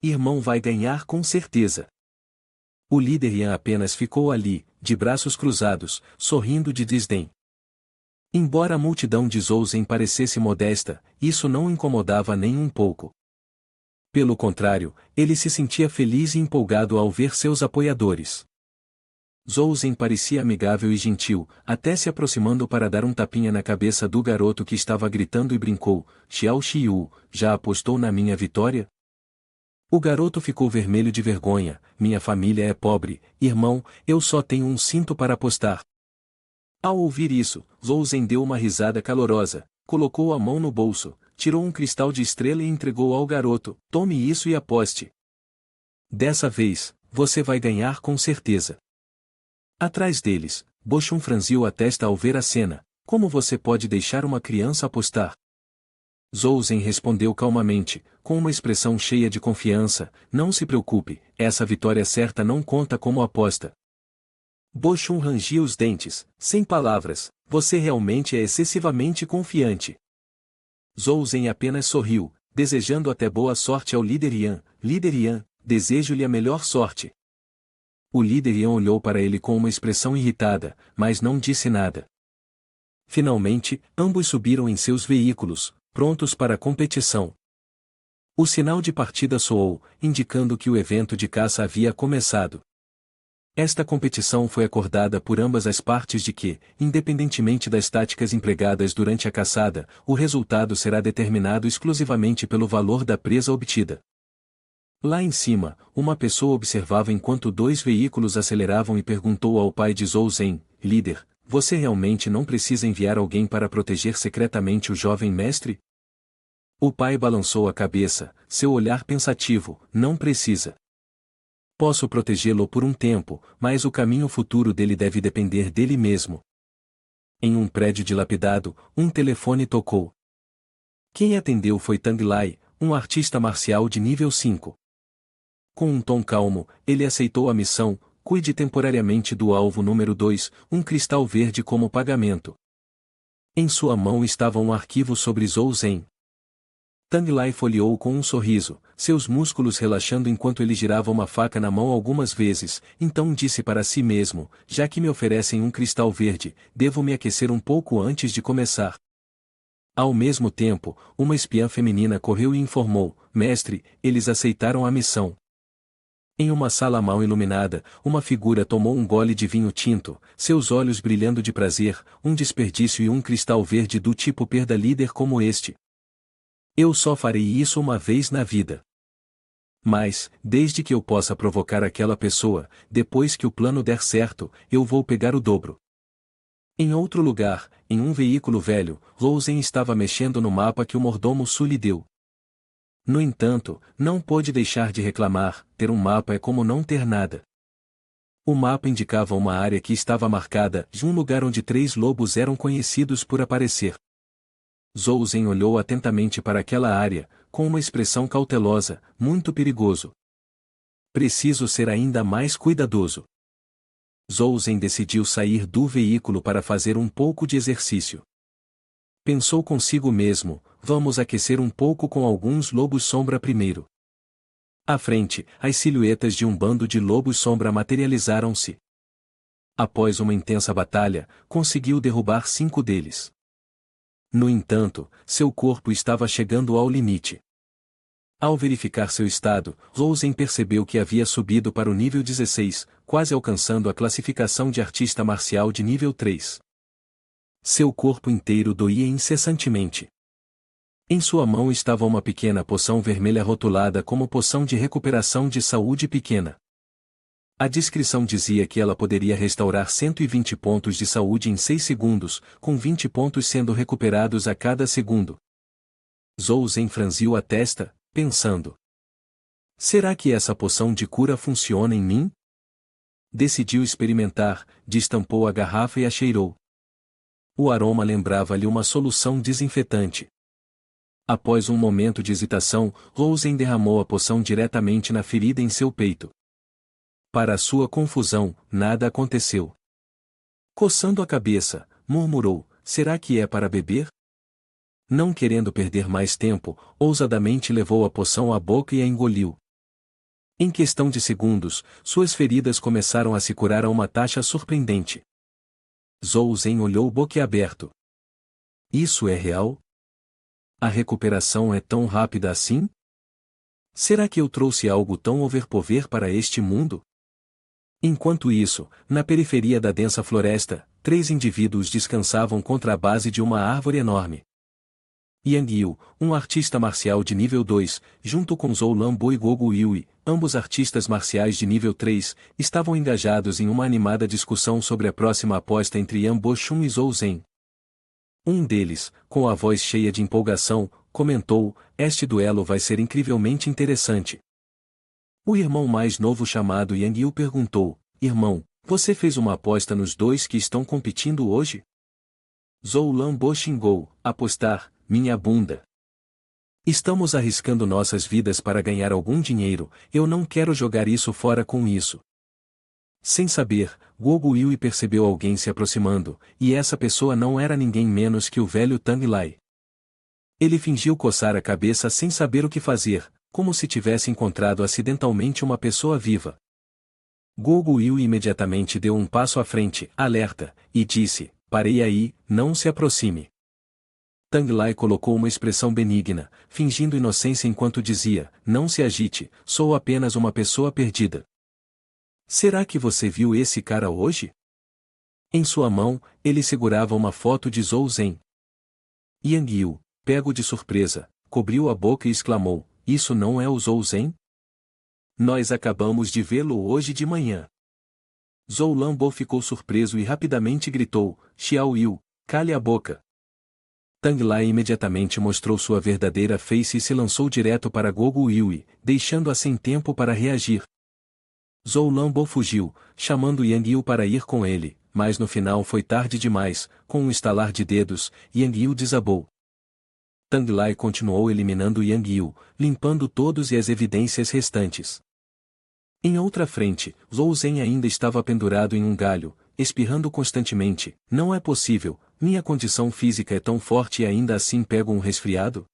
Irmão vai ganhar com certeza. O líder Yan apenas ficou ali, de braços cruzados, sorrindo de desdém. Embora a multidão de Zhou Zhen parecesse modesta, isso não o incomodava nem um pouco. Pelo contrário, ele se sentia feliz e empolgado ao ver seus apoiadores. Zhou Zhen parecia amigável e gentil, até se aproximando para dar um tapinha na cabeça do garoto que estava gritando e brincou, Xiao Xiu, já apostou na minha vitória? O garoto ficou vermelho de vergonha, minha família é pobre, irmão, eu só tenho um cinto para apostar. Ao ouvir isso, Zhou Zhen deu uma risada calorosa, colocou a mão no bolso, tirou um cristal de estrela e entregou ao garoto, tome isso e aposte. Dessa vez, você vai ganhar com certeza. Atrás deles, Bo Xun franziu a testa ao ver a cena, como você pode deixar uma criança apostar? Zhou Zhen respondeu calmamente, com uma expressão cheia de confiança, não se preocupe, essa vitória certa não conta como aposta. Bo Xun rangia os dentes, sem palavras, você realmente é excessivamente confiante. Zhou Zhen apenas sorriu, desejando até boa sorte ao líder Yan, desejo-lhe a melhor sorte. O líder Yan olhou para ele com uma expressão irritada, mas não disse nada. Finalmente, ambos subiram em seus veículos, prontos para a competição. O sinal de partida soou, indicando que o evento de caça havia começado. Esta competição foi acordada por ambas as partes de que, independentemente das táticas empregadas durante a caçada, o resultado será determinado exclusivamente pelo valor da presa obtida. Lá em cima, uma pessoa observava enquanto dois veículos aceleravam e perguntou ao pai de Zhou Zhen, líder, você realmente não precisa enviar alguém para proteger secretamente o jovem mestre? O pai balançou a cabeça, seu olhar pensativo, não precisa. Posso protegê-lo por um tempo, mas o caminho futuro dele deve depender dele mesmo. Em um prédio dilapidado, um telefone tocou. Quem atendeu foi Tang Lai, um artista marcial de nível 5. Com um tom calmo, ele aceitou a missão, cuide temporariamente do alvo número 2, um cristal verde como pagamento. Em sua mão estava um arquivo sobre Zhou Zhen. Tang Lai folheou com um sorriso, seus músculos relaxando enquanto ele girava uma faca na mão algumas vezes, então disse para si mesmo, já que me oferecem um cristal verde, devo me aquecer um pouco antes de começar. Ao mesmo tempo, uma espiã feminina correu e informou, mestre, eles aceitaram a missão. Em uma sala mal iluminada, uma figura tomou um gole de vinho tinto, seus olhos brilhando de prazer, um desperdício e um cristal verde do tipo perda líder como este. Eu só farei isso uma vez na vida. Mas, desde que eu possa provocar aquela pessoa, depois que o plano der certo, eu vou pegar o dobro. Em outro lugar, em um veículo velho, Zhou Zhen estava mexendo no mapa que o mordomo Su lhe deu. No entanto, não pôde deixar de reclamar: ter um mapa é como não ter nada. O mapa indicava uma área que estava marcada de um lugar onde 3 lobos eram conhecidos por aparecer. Zhou Zhen olhou atentamente para aquela área, com uma expressão cautelosa: muito perigoso. Preciso ser ainda mais cuidadoso. Zhou Zhen decidiu sair do veículo para fazer um pouco de exercício. Pensou consigo mesmo: vamos aquecer um pouco com alguns lobos-sombra primeiro. À frente, as silhuetas de um bando de lobos-sombra materializaram-se. Após uma intensa batalha, conseguiu derrubar 5 deles. No entanto, seu corpo estava chegando ao limite. Ao verificar seu estado, Zhou Zhen percebeu que havia subido para o nível 16, quase alcançando a classificação de artista marcial de nível 3. Seu corpo inteiro doía incessantemente. Em sua mão estava uma pequena poção vermelha rotulada como poção de recuperação de saúde pequena. A descrição dizia que ela poderia restaurar 120 pontos de saúde em 6 segundos, com 20 pontos sendo recuperados a cada segundo. Zhou Zhen franziu a testa, pensando: será que essa poção de cura funciona em mim? Decidiu experimentar, destampou a garrafa e a cheirou. O aroma lembrava-lhe uma solução desinfetante. Após um momento de hesitação, Zhou Zhen derramou a poção diretamente na ferida em seu peito. Para sua confusão, nada aconteceu. Coçando a cabeça, murmurou: será que é para beber? Não querendo perder mais tempo, ousadamente levou a poção à boca e a engoliu. Em questão de segundos, suas feridas começaram a se curar a uma taxa surpreendente. Zhou Zhen olhou boquiaberto. Isso é real? A recuperação é tão rápida assim? Será que eu trouxe algo tão overpower para este mundo? Enquanto isso, na periferia da densa floresta, 3 indivíduos descansavam contra a base de uma árvore enorme. Yang Yu, um artista marcial de nível 2, junto com Zhou Lanbo e Gogu Yui, ambos artistas marciais de nível 3, estavam engajados em uma animada discussão sobre a próxima aposta entre Yan Bochun e Zhou Zhen. Um deles, com a voz cheia de empolgação, comentou: este duelo vai ser incrivelmente interessante. O irmão mais novo chamado Yang Yu perguntou: irmão, você fez uma aposta nos 2 que estão competindo hoje? Zhou Lanbo xingou: apostar, minha bunda. Estamos arriscando nossas vidas para ganhar algum dinheiro, eu não quero jogar isso fora com isso. Sem saber, Gogu Yui percebeu alguém se aproximando, e essa pessoa não era ninguém menos que o velho Tang Lai. Ele fingiu coçar a cabeça sem saber o que fazer, como se tivesse encontrado acidentalmente uma pessoa viva. Gogu Yui imediatamente deu um passo à frente, alerta, e disse: parei aí, não se aproxime. Tang Lai colocou uma expressão benigna, fingindo inocência enquanto dizia: não se agite, sou apenas uma pessoa perdida. Será que você viu esse cara hoje? Em sua mão, ele segurava uma foto de Zhou Zhen. Yang Yu, pego de surpresa, cobriu a boca e exclamou: isso não é o Zhou Zhen? Nós acabamos de vê-lo hoje de manhã. Zhou Lanbo ficou surpreso e rapidamente gritou: Xiao Yu, cale a boca. Tang Lai imediatamente mostrou sua verdadeira face e se lançou direto para Gogu Yui, deixando-a sem tempo para reagir. Zhou Lanbo fugiu, chamando Yang Yu para ir com ele, mas no final foi tarde demais. Com um estalar de dedos, Yang Yu desabou. Tang Lai continuou eliminando Yang Yu, limpando todos e as evidências restantes. Em outra frente, Zhou Zhen ainda estava pendurado em um galho, espirrando constantemente: não é possível, minha condição física é tão forte e ainda assim pego um resfriado?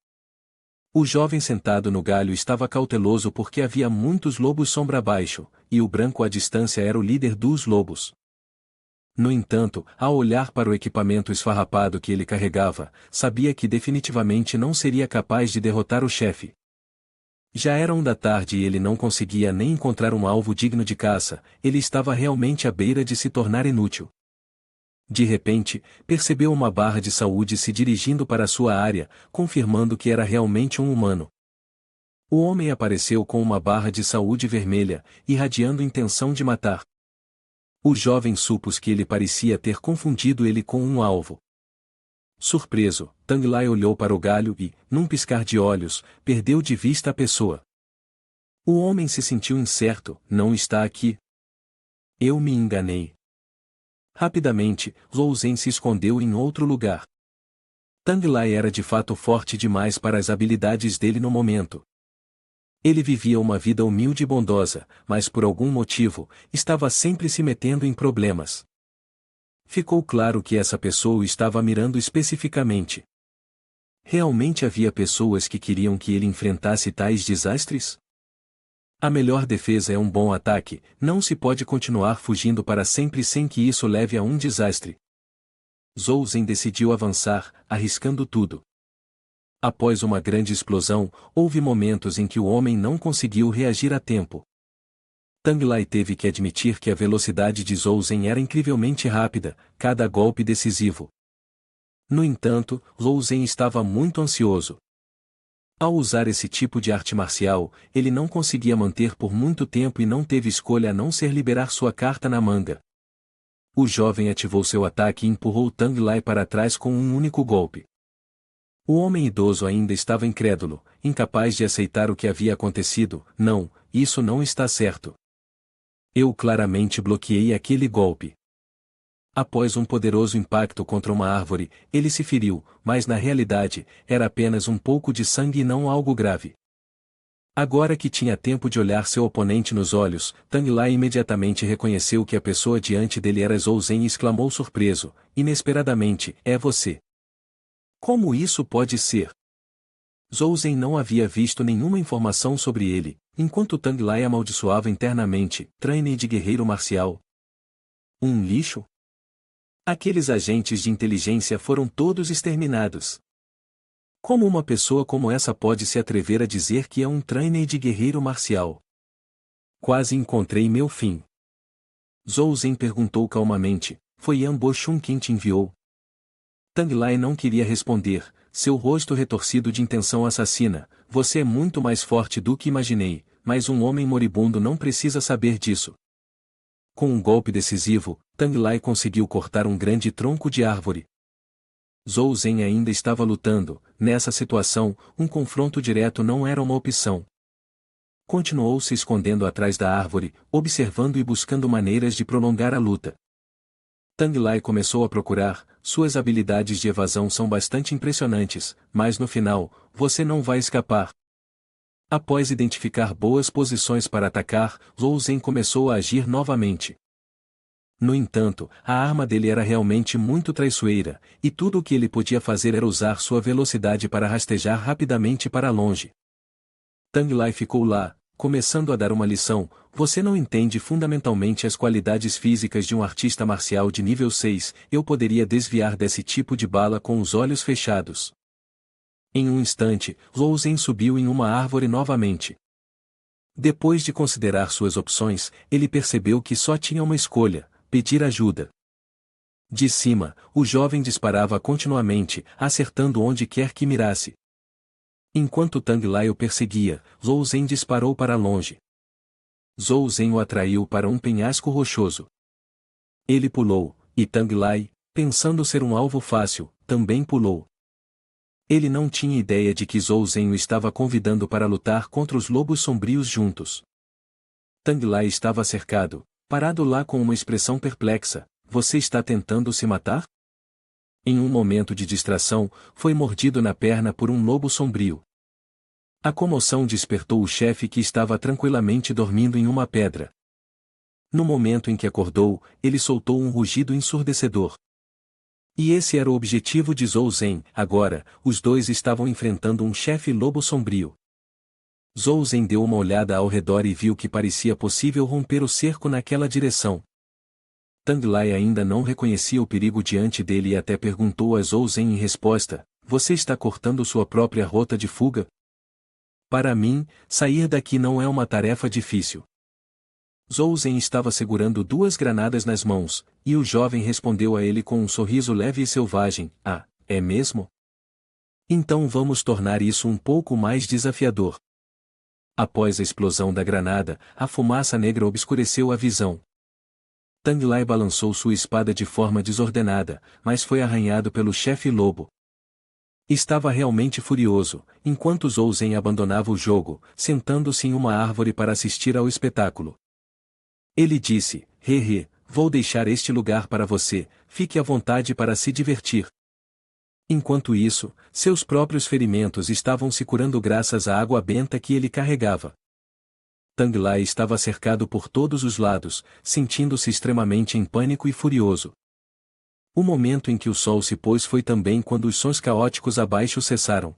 O jovem sentado no galho estava cauteloso porque havia muitos lobos sombra abaixo, e o branco à distância era o líder dos lobos. No entanto, ao olhar para o equipamento esfarrapado que ele carregava, sabia que definitivamente não seria capaz de derrotar o chefe. Já era 1 da tarde e ele não conseguia nem encontrar um alvo digno de caça, ele estava realmente à beira de se tornar inútil. De repente, percebeu uma barra de saúde se dirigindo para sua área, confirmando que era realmente um humano. O homem apareceu com uma barra de saúde vermelha, irradiando intenção de matar. O jovem supôs que ele parecia ter confundido ele com um alvo. Surpreso, Tang Lai olhou para o galho e, num piscar de olhos, perdeu de vista a pessoa. O homem se sentiu incerto. Não está aqui. Eu me enganei. Rapidamente, Zhou Zhen se escondeu em outro lugar. Tang Lai era de fato forte demais para as habilidades dele no momento. Ele vivia uma vida humilde e bondosa, mas por algum motivo, estava sempre se metendo em problemas. Ficou claro que essa pessoa o estava mirando especificamente. Realmente havia pessoas que queriam que ele enfrentasse tais desastres? A melhor defesa é um bom ataque. Não se pode continuar fugindo para sempre sem que isso leve a um desastre. Zhou Zhen decidiu avançar, arriscando tudo. Após uma grande explosão, houve momentos em que o homem não conseguiu reagir a tempo. Tang Lai teve que admitir que a velocidade de Zhou Zhen era incrivelmente rápida, cada golpe decisivo. No entanto, Zhou Zhen estava muito ansioso. Ao usar esse tipo de arte marcial, ele não conseguia manter por muito tempo e não teve escolha a não ser liberar sua carta na manga. O jovem ativou seu ataque e empurrou Tang Lai para trás com um único golpe. O homem idoso ainda estava incrédulo, incapaz de aceitar o que havia acontecido. Não, isso não está certo. Eu claramente bloqueei aquele golpe. Após um poderoso impacto contra uma árvore, ele se feriu, mas na realidade, era apenas um pouco de sangue e não algo grave. Agora que tinha tempo de olhar seu oponente nos olhos, Tang Lai imediatamente reconheceu que a pessoa diante dele era Zhou Zhen e exclamou surpreso, inesperadamente: "É você? Como isso pode ser?" Zhou Zhen não havia visto nenhuma informação sobre ele, enquanto Tang Lai amaldiçoava internamente: "Trainee de guerreiro marcial. Um lixo?" Aqueles agentes de inteligência foram todos exterminados. Como uma pessoa como essa pode se atrever a dizer que é um trainee de guerreiro marcial? Quase encontrei meu fim. Zhou Zhen perguntou calmamente: "Foi Yan Bo Shun quem te enviou?" Tang Lai não queria responder, seu rosto retorcido de intenção assassina: "Você é muito mais forte do que imaginei, mas um homem moribundo não precisa saber disso." Com um golpe decisivo, Tang Lai conseguiu cortar um grande tronco de árvore. Zhou Zhen ainda estava lutando. Nessa situação, um confronto direto não era uma opção. Continuou se escondendo atrás da árvore, observando e buscando maneiras de prolongar a luta. Tang Lai começou a procurar. Suas habilidades de evasão são bastante impressionantes, mas no final, você não vai escapar. Após identificar boas posições para atacar, Zhou Zhen começou a agir novamente. No entanto, a arma dele era realmente muito traiçoeira, e tudo o que ele podia fazer era usar sua velocidade para rastejar rapidamente para longe. Tang Lai ficou lá, começando a dar uma lição: "Você não entende fundamentalmente as qualidades físicas de um artista marcial de nível 6, eu poderia desviar desse tipo de bala com os olhos fechados." Em um instante, Zhou Zhen subiu em uma árvore novamente. Depois de considerar suas opções, ele percebeu que só tinha uma escolha: pedir ajuda. De cima, o jovem disparava continuamente, acertando onde quer que mirasse. Enquanto Tang Lai o perseguia, Zhou Zhen disparou para longe. Zhou Zhen o atraiu para um penhasco rochoso. Ele pulou, e Tang Lai, pensando ser um alvo fácil, também pulou. Ele não tinha ideia de que Zhou Zhen o estava convidando para lutar contra os lobos sombrios juntos. Tang Lai estava cercado, parado lá com uma expressão perplexa: "Você está tentando se matar?" Em um momento de distração, foi mordido na perna por um lobo sombrio. A comoção despertou o chefe que estava tranquilamente dormindo em uma pedra. No momento em que acordou, ele soltou um rugido ensurdecedor. E esse era o objetivo de Zhou Zhen. Agora, os dois estavam enfrentando um chefe lobo sombrio. Zhou Zhen deu uma olhada ao redor e viu que parecia possível romper o cerco naquela direção. Tang Lai ainda não reconhecia o perigo diante dele e até perguntou a Zhou Zhen em resposta: "Você está cortando sua própria rota de fuga?" "Para mim, sair daqui não é uma tarefa difícil." Zhou Zhen estava segurando 2 granadas nas mãos, e o jovem respondeu a ele com um sorriso leve e selvagem: "Ah, é mesmo? Então vamos tornar isso um pouco mais desafiador." Após a explosão da granada, a fumaça negra obscureceu a visão. Tang Lai balançou sua espada de forma desordenada, mas foi arranhado pelo chefe lobo. Estava realmente furioso, enquanto Zhou Zhen abandonava o jogo, sentando-se em uma árvore para assistir ao espetáculo. Ele disse, vou deixar este lugar para você, fique à vontade para se divertir. Enquanto isso, seus próprios ferimentos estavam se curando graças à água benta que ele carregava. Tang Lai estava cercado por todos os lados, sentindo-se extremamente em pânico e furioso. O momento em que o sol se pôs foi também quando os sons caóticos abaixo cessaram.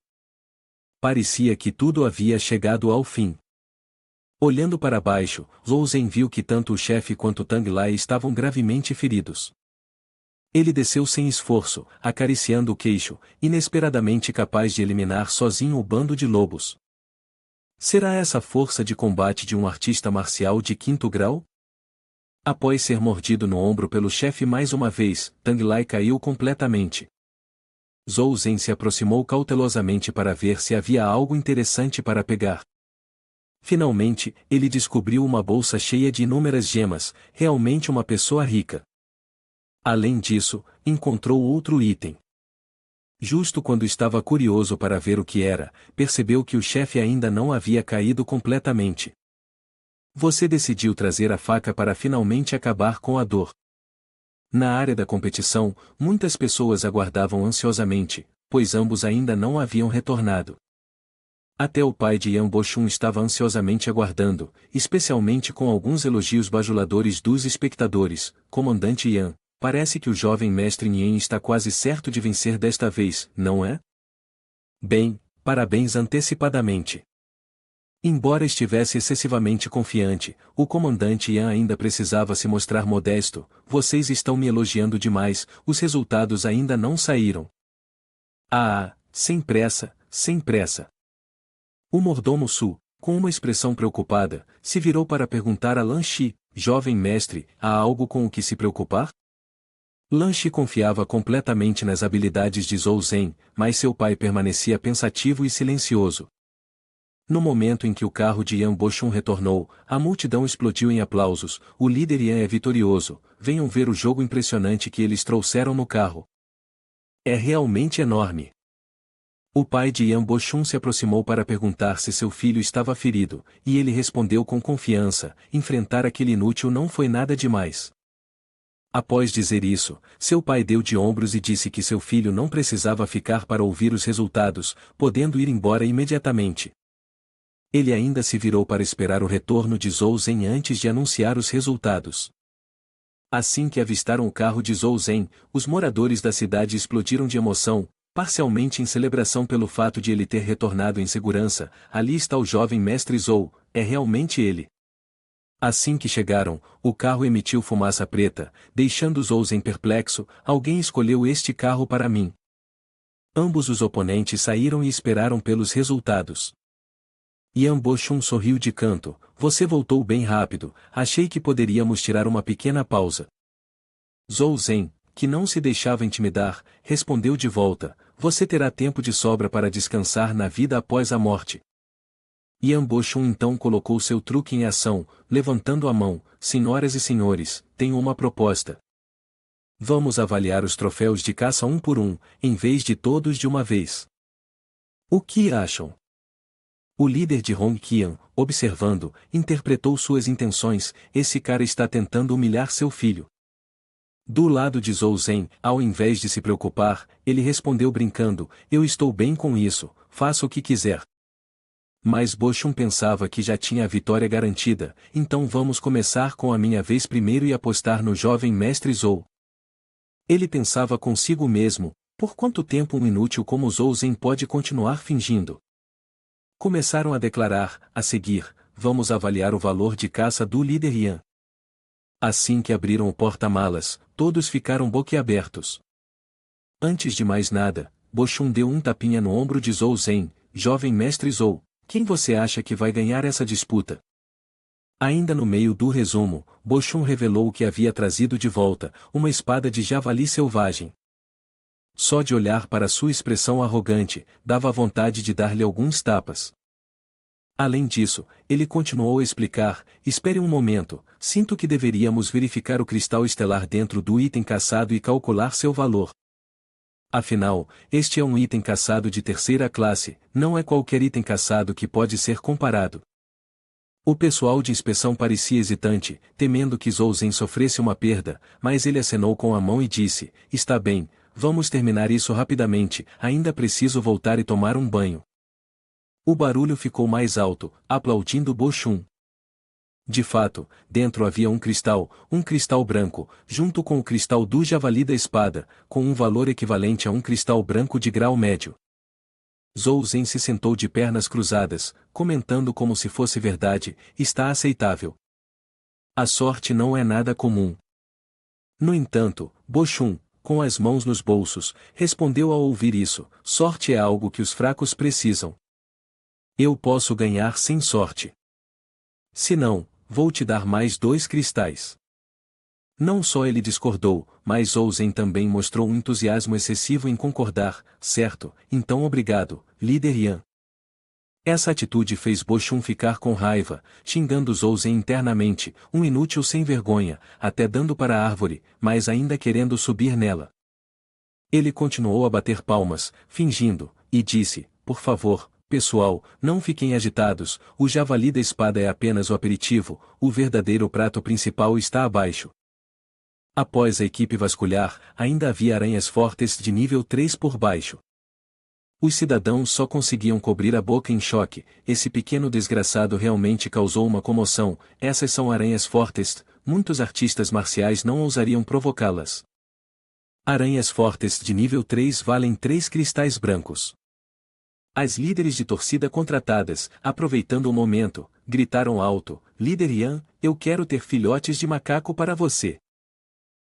Parecia que tudo havia chegado ao fim. Olhando para baixo, Zhou Zhen viu que tanto o chefe quanto Tang Lai estavam gravemente feridos. Ele desceu sem esforço, acariciando o queixo, inesperadamente capaz de eliminar sozinho o bando de lobos. Será essa a força de combate de um artista marcial de 5º grau? Após ser mordido no ombro pelo chefe mais uma vez, Tang Lai caiu completamente. Zhou Zhen se aproximou cautelosamente para ver se havia algo interessante para pegar. Finalmente, ele descobriu uma bolsa cheia de inúmeras gemas, realmente uma pessoa rica. Além disso, encontrou outro item. Justo quando estava curioso para ver o que era, percebeu que o chefe ainda não havia caído completamente. Você decidiu trazer a faca para finalmente acabar com a dor. Na área da competição, muitas pessoas aguardavam ansiosamente, pois ambos ainda não haviam retornado. Até o pai de Yan Bochun estava ansiosamente aguardando, especialmente com alguns elogios bajuladores dos espectadores. Comandante Yan, parece que o jovem mestre Nien está quase certo de vencer desta vez, não é? Bem, parabéns antecipadamente. Embora estivesse excessivamente confiante, o comandante Yan ainda precisava se mostrar modesto. Vocês estão me elogiando demais, os resultados ainda não saíram. Sem pressa, sem pressa. O mordomo Su, com uma expressão preocupada, se virou para perguntar a Lan Shi, jovem mestre, há algo com o que se preocupar? Lan Shi confiava completamente nas habilidades de Zhou Zhen, mas seu pai permanecia pensativo e silencioso. No momento em que o carro de Yan Bochun retornou, a multidão explodiu em aplausos. O líder Yan é vitorioso, venham ver o jogo impressionante que eles trouxeram no carro. É realmente enorme. O pai de Yan Bochun se aproximou para perguntar se seu filho estava ferido, e ele respondeu com confiança, enfrentar aquele inútil não foi nada demais. Após dizer isso, seu pai deu de ombros e disse que seu filho não precisava ficar para ouvir os resultados, podendo ir embora imediatamente. Ele ainda se virou para esperar o retorno de Zhou Zhen antes de anunciar os resultados. Assim que avistaram o carro de Zhou Zhen, os moradores da cidade explodiram de emoção, parcialmente em celebração pelo fato de ele ter retornado em segurança. Ali está o jovem mestre Zhou, é realmente ele. Assim que chegaram, o carro emitiu fumaça preta, deixando Zhou Zhen perplexo. Alguém escolheu este carro para mim. Ambos os oponentes saíram e esperaram pelos resultados. Yan Bochun sorriu de canto. Você voltou bem rápido, achei que poderíamos tirar uma pequena pausa. Zhou Zhen, que não se deixava intimidar, respondeu de volta, você terá tempo de sobra para descansar na vida após a morte. Yan Bochun então colocou seu truque em ação, levantando a mão, senhoras e senhores, tenho uma proposta. Vamos avaliar os troféus de caça um por um, em vez de todos de uma vez. O que acham? O líder de Hong Qian, observando, interpretou suas intenções, esse cara está tentando humilhar seu filho. Do lado de Zhou Zhen, ao invés de se preocupar, ele respondeu brincando, eu estou bem com isso, faça o que quiser. Mas Bochun pensava que já tinha a vitória garantida, então vamos começar com a minha vez primeiro e apostar no jovem mestre Zhou. Ele pensava consigo mesmo, por quanto tempo um inútil como Zhou Zhen pode continuar fingindo? Começaram a declarar, a seguir, vamos avaliar o valor de caça do líder Yan. Assim que abriram o porta-malas, todos ficaram boquiabertos. Antes de mais nada, Bochun deu um tapinha no ombro de Zhou Zhen, jovem mestre Zhou, quem você acha que vai ganhar essa disputa? Ainda no meio do resumo, Bochun revelou o que havia trazido de volta, uma espada de javali selvagem. Só de olhar para sua expressão arrogante, dava vontade de dar-lhe alguns tapas. Além disso, ele continuou a explicar: espere um momento, sinto que deveríamos verificar o cristal estelar dentro do item caçado e calcular seu valor. Afinal, este é um item caçado de terceira classe, não é qualquer item caçado que pode ser comparado. O pessoal de inspeção parecia hesitante, temendo que Zhouzen sofresse uma perda, mas ele acenou com a mão e disse: está bem, vamos terminar isso rapidamente, ainda preciso voltar e tomar um banho. O barulho ficou mais alto, aplaudindo Bo Xun. De fato, dentro havia um cristal branco, junto com o cristal do javali da espada, com um valor equivalente a um cristal branco de grau médio. Zhouzen se sentou de pernas cruzadas, comentando como se fosse verdade: está aceitável. A sorte não é nada comum. No entanto, Bo Xun, com as mãos nos bolsos, respondeu ao ouvir isso: sorte é algo que os fracos precisam. Eu posso ganhar sem sorte. Se não, vou te dar mais 2 cristais. Não só ele discordou, mas Zhouzen também mostrou um entusiasmo excessivo em concordar: certo, então obrigado, líder Yan. Essa atitude fez Bo Xun ficar com raiva, xingando Zhouzen internamente: um inútil sem vergonha, até dando para a árvore, mas ainda querendo subir nela. Ele continuou a bater palmas, fingindo, e disse: por favor, pessoal, não fiquem agitados, o javali da espada é apenas o aperitivo, o verdadeiro prato principal está abaixo. Após a equipe vasculhar, ainda havia aranhas fortes de nível 3 por baixo. Os cidadãos só conseguiam cobrir a boca em choque: esse pequeno desgraçado realmente causou uma comoção, essas são aranhas fortes, muitos artistas marciais não ousariam provocá-las. Aranhas fortes de nível 3 valem 3 cristais brancos. As líderes de torcida contratadas, aproveitando o momento, gritaram alto: líder Yan, eu quero ter filhotes de macaco para você.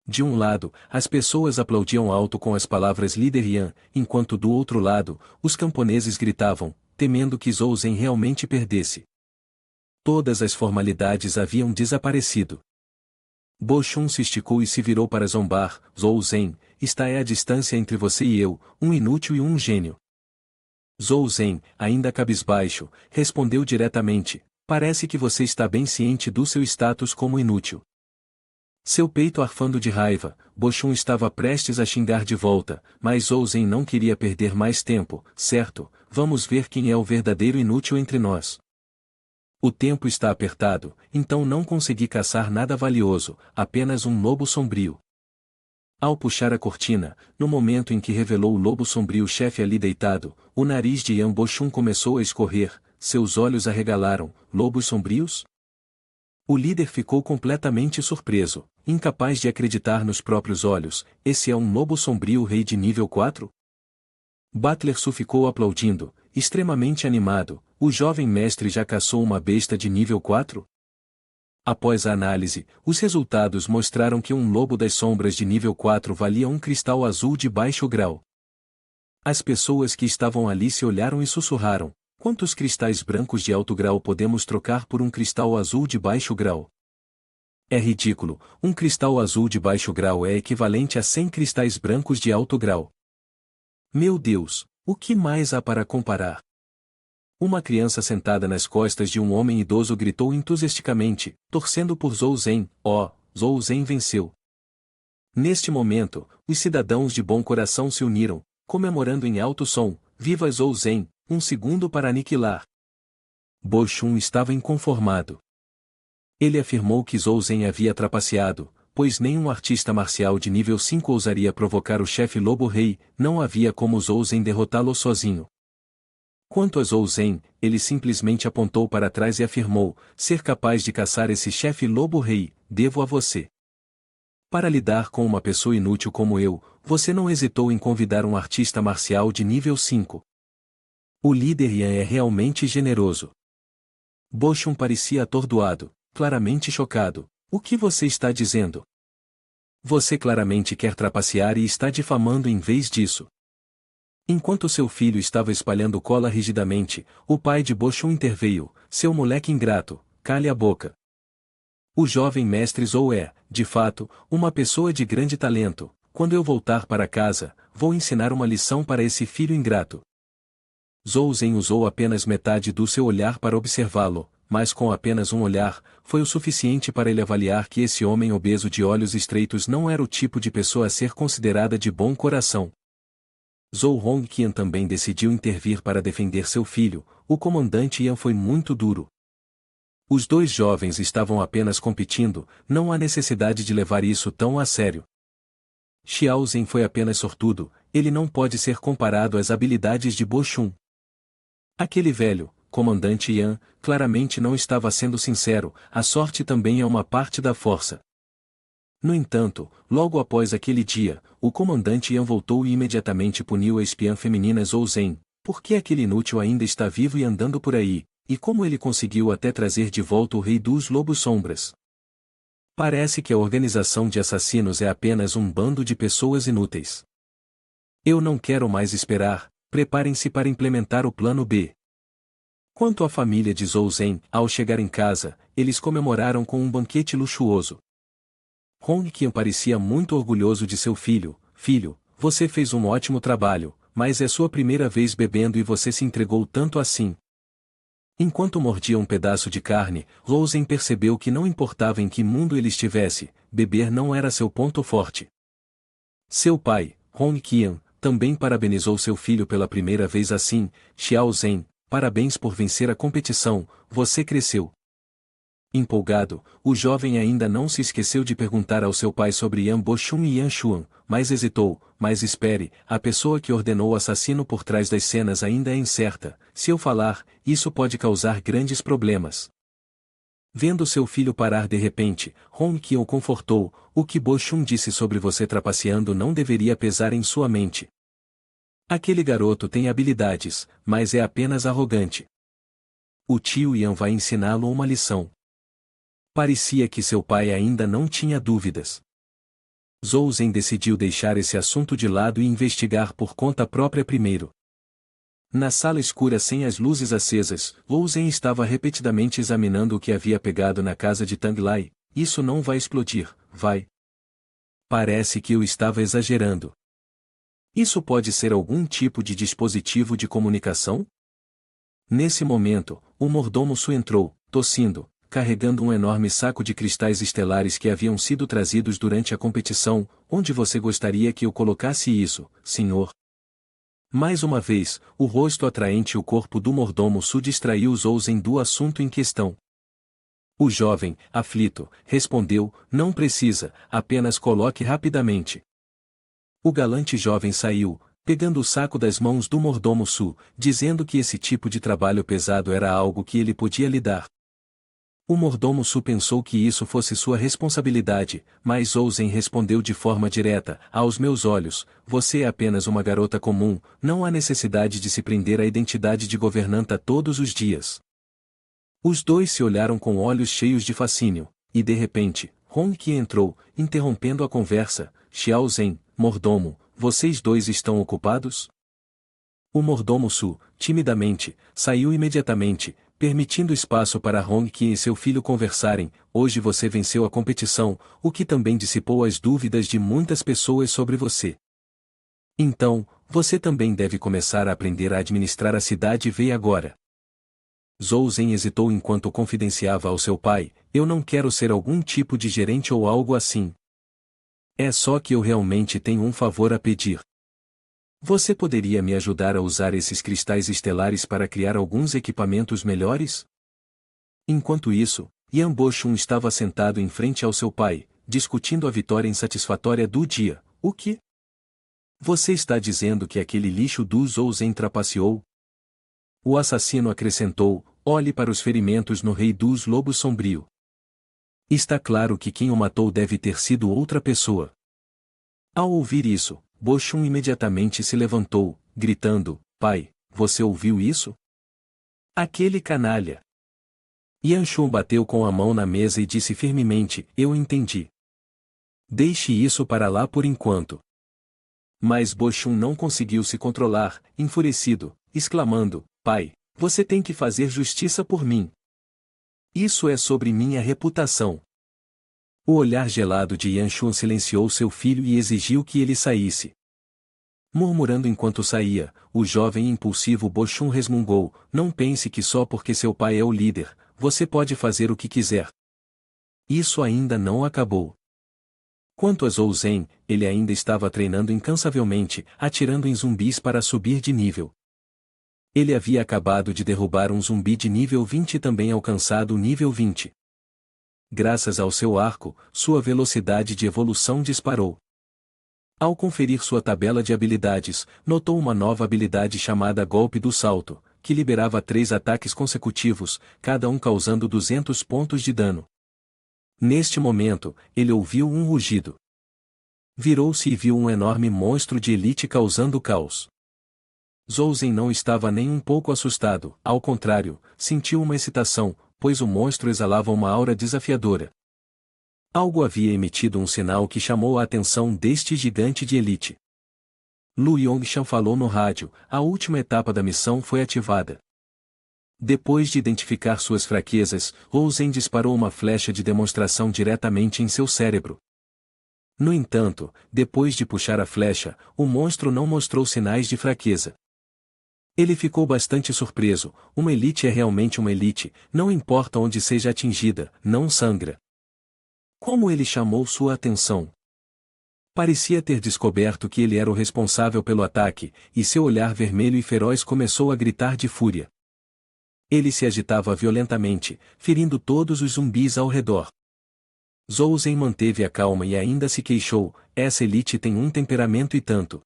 De um lado, as pessoas aplaudiam alto com as palavras líder Yan, enquanto do outro lado, os camponeses gritavam, temendo que Zhouzen realmente perdesse. Todas as formalidades haviam desaparecido. Bo Xun se esticou e se virou para zombar: Zhouzen, está é a distância entre você e eu, um inútil e um gênio. Zhouzen, ainda cabisbaixo, respondeu diretamente: parece que você está bem ciente do seu status como inútil. Seu peito arfando de raiva, Bo Xun estava prestes a xingar de volta, mas Zhouzen não queria perder mais tempo: certo, vamos ver quem é o verdadeiro inútil entre nós. O tempo está apertado, então não consegui caçar nada valioso, apenas um lobo sombrio. Ao puxar a cortina, no momento em que revelou o lobo sombrio chefe ali deitado, o nariz de Yan Bo Xun começou a escorrer, seus olhos arregalaram: lobos sombrios? O líder ficou completamente surpreso, incapaz de acreditar nos próprios olhos: esse é um lobo sombrio rei de nível 4? Butler Su ficou aplaudindo, extremamente animado: o jovem mestre já caçou uma besta de nível 4? Após a análise, os resultados mostraram que um lobo das sombras de nível 4 valia um cristal azul de baixo grau. As pessoas que estavam ali se olharam e sussurraram: quantos cristais brancos de alto grau podemos trocar por um cristal azul de baixo grau? É ridículo, um cristal azul de baixo grau é equivalente a 100 cristais brancos de alto grau. Meu Deus, o que mais há para comparar? Uma criança sentada nas costas de um homem idoso gritou entusiasticamente, torcendo por Zhouzen: oh, Zhouzen venceu. Neste momento, os cidadãos de bom coração se uniram, comemorando em alto som: viva Zhouzen, um segundo para aniquilar. Bo Xun estava inconformado. Ele afirmou que Zhouzen havia trapaceado, pois nenhum artista marcial de nível 5 ousaria provocar o chefe Lobo Rei, não havia como Zhouzen derrotá-lo sozinho. Quanto a Zhouzen, ele simplesmente apontou para trás e afirmou: ser capaz de caçar esse chefe Lobo Rei, devo a você. Para lidar com uma pessoa inútil como eu, você não hesitou em convidar um artista marcial de nível 5. O líder Yan é realmente generoso. Bo Xun parecia atordoado, claramente chocado. O que você está dizendo? Você claramente quer trapacear e está difamando em vez disso. Enquanto seu filho estava espalhando cola rigidamente, o pai de Bo Xun interveio: seu moleque ingrato, cale a boca. O jovem mestre Zhou é, de fato, uma pessoa de grande talento. Quando eu voltar para casa, vou ensinar uma lição para esse filho ingrato. Zhou Zhen usou apenas metade do seu olhar para observá-lo, mas com apenas um olhar, foi o suficiente para ele avaliar que esse homem obeso de olhos estreitos não era o tipo de pessoa a ser considerada de bom coração. Zhou Hongqian também decidiu intervir para defender seu filho. O comandante Yan foi muito duro. Os dois jovens estavam apenas competindo, não há necessidade de levar isso tão a sério. Xiao Zhen foi apenas sortudo, ele não pode ser comparado às habilidades de Bo Xun. Aquele velho, comandante Yan, claramente não estava sendo sincero, a sorte também é uma parte da força. No entanto, logo após aquele dia, o comandante Yan voltou e imediatamente puniu a espiã feminina Zhou Zhen. Por que aquele inútil ainda está vivo e andando por aí, e como ele conseguiu até trazer de volta o rei dos lobos sombras? Parece que a organização de assassinos é apenas um bando de pessoas inúteis. Eu não quero mais esperar, preparem-se para implementar o plano B. Quanto à família de Zhou Zhen, ao chegar em casa, eles comemoraram com um banquete luxuoso. Hongqian parecia muito orgulhoso de seu filho. Filho, você fez um ótimo trabalho, mas é sua primeira vez bebendo e você se entregou tanto assim. Enquanto mordia um pedaço de carne, Zhou Zhen percebeu que não importava em que mundo ele estivesse, beber não era seu ponto forte. Seu pai, Hongqian, também parabenizou seu filho pela primeira vez assim. Xiao Zhen, parabéns por vencer a competição, você cresceu. Empolgado, o jovem ainda não se esqueceu de perguntar ao seu pai sobre Yan Boxun e Yan Xuan, mas hesitou. Mas espere, a pessoa que ordenou o assassino por trás das cenas ainda é incerta. Se eu falar, isso pode causar grandes problemas. Vendo seu filho parar de repente, Hongqian o confortou. O que Boxun disse sobre você trapaceando não deveria pesar em sua mente. Aquele garoto tem habilidades, mas é apenas arrogante. O tio Yan vai ensiná-lo uma lição. Parecia que seu pai ainda não tinha dúvidas. Zhou Zhen decidiu deixar esse assunto de lado e investigar por conta própria primeiro. Na sala escura sem as luzes acesas, Zhou Zhen estava repetidamente examinando o que havia pegado na casa de Tang Lai. Isso não vai explodir, vai? Parece que eu estava exagerando. Isso pode ser algum tipo de dispositivo de comunicação? Nesse momento, o mordomo Su entrou, tossindo, carregando um enorme saco de cristais estelares que haviam sido trazidos durante a competição. Onde você gostaria que eu colocasse isso, senhor? Mais uma vez, o rosto atraente e o corpo do mordomo Su distraiu Zhou Zhen do assunto em questão. O jovem, aflito, respondeu, não precisa, apenas coloque rapidamente. O galante jovem saiu, pegando o saco das mãos do mordomo Su, dizendo que esse tipo de trabalho pesado era algo que ele podia lidar. O mordomo Su pensou que isso fosse sua responsabilidade, mas Zhou Zhen respondeu de forma direta, aos meus olhos, você é apenas uma garota comum, não há necessidade de se prender à identidade de governanta todos os dias. Os dois se olharam com olhos cheios de fascínio, e de repente, Hongqian entrou, interrompendo a conversa. Xiao Zhen, mordomo, vocês dois estão ocupados? O mordomo Su, timidamente, saiu imediatamente, permitindo espaço para Hongqian e seu filho conversarem. Hoje você venceu a competição, o que também dissipou as dúvidas de muitas pessoas sobre você. Então, você também deve começar a aprender a administrar a cidade. Vê agora. Zhou Zhen hesitou enquanto confidenciava ao seu pai, eu não quero ser algum tipo de gerente ou algo assim. É só que eu realmente tenho um favor a pedir. Você poderia me ajudar a usar esses cristais estelares para criar alguns equipamentos melhores? Enquanto isso, Yan Boxun estava sentado em frente ao seu pai, discutindo a vitória insatisfatória do dia. O que? Você está dizendo que aquele lixo do Zhou Zhen trapaceou? O assassino acrescentou, olhe para os ferimentos no rei dos lobos sombrio. Está claro que quem o matou deve ter sido outra pessoa. Ao ouvir isso, Boxun imediatamente se levantou, gritando, pai, você ouviu isso? Aquele canalha. Yan Xuan bateu com a mão na mesa e disse firmemente, eu entendi. Deixe isso para lá por enquanto. Mas Boxun não conseguiu se controlar, enfurecido, exclamando, pai, você tem que fazer justiça por mim. Isso é sobre minha reputação. O olhar gelado de Yan Xuan silenciou seu filho e exigiu que ele saísse. Murmurando enquanto saía, o jovem e impulsivo Bochum resmungou: não pense que só porque seu pai é o líder, você pode fazer o que quiser. Isso ainda não acabou. Quanto a Zhou Zhen, ele ainda estava treinando incansavelmente, atirando em zumbis para subir de nível. Ele havia acabado de derrubar um zumbi de nível 20 e também alcançado o nível 20. Graças ao seu arco, sua velocidade de evolução disparou. Ao conferir sua tabela de habilidades, notou uma nova habilidade chamada Golpe do Salto, que liberava 3 ataques consecutivos, cada um causando 200 pontos de dano. Neste momento, ele ouviu um rugido. Virou-se e viu um enorme monstro de elite causando caos. Zhou Zhen não estava nem um pouco assustado, ao contrário, sentiu uma excitação, pois o monstro exalava uma aura desafiadora. Algo havia emitido um sinal que chamou a atenção deste gigante de elite. Lu Yongshan falou no rádio, a última etapa da missão foi ativada. Depois de identificar suas fraquezas, Zhou Zhen disparou uma flecha de demonstração diretamente em seu cérebro. No entanto, depois de puxar a flecha, o monstro não mostrou sinais de fraqueza. Ele ficou bastante surpreso, uma elite é realmente uma elite, não importa onde seja atingida, não sangra. Como ele chamou sua atenção? Parecia ter descoberto que ele era o responsável pelo ataque, e seu olhar vermelho e feroz começou a gritar de fúria. Ele se agitava violentamente, ferindo todos os zumbis ao redor. Zhou Zhen manteve a calma e ainda se queixou: essa elite tem um temperamento e tanto.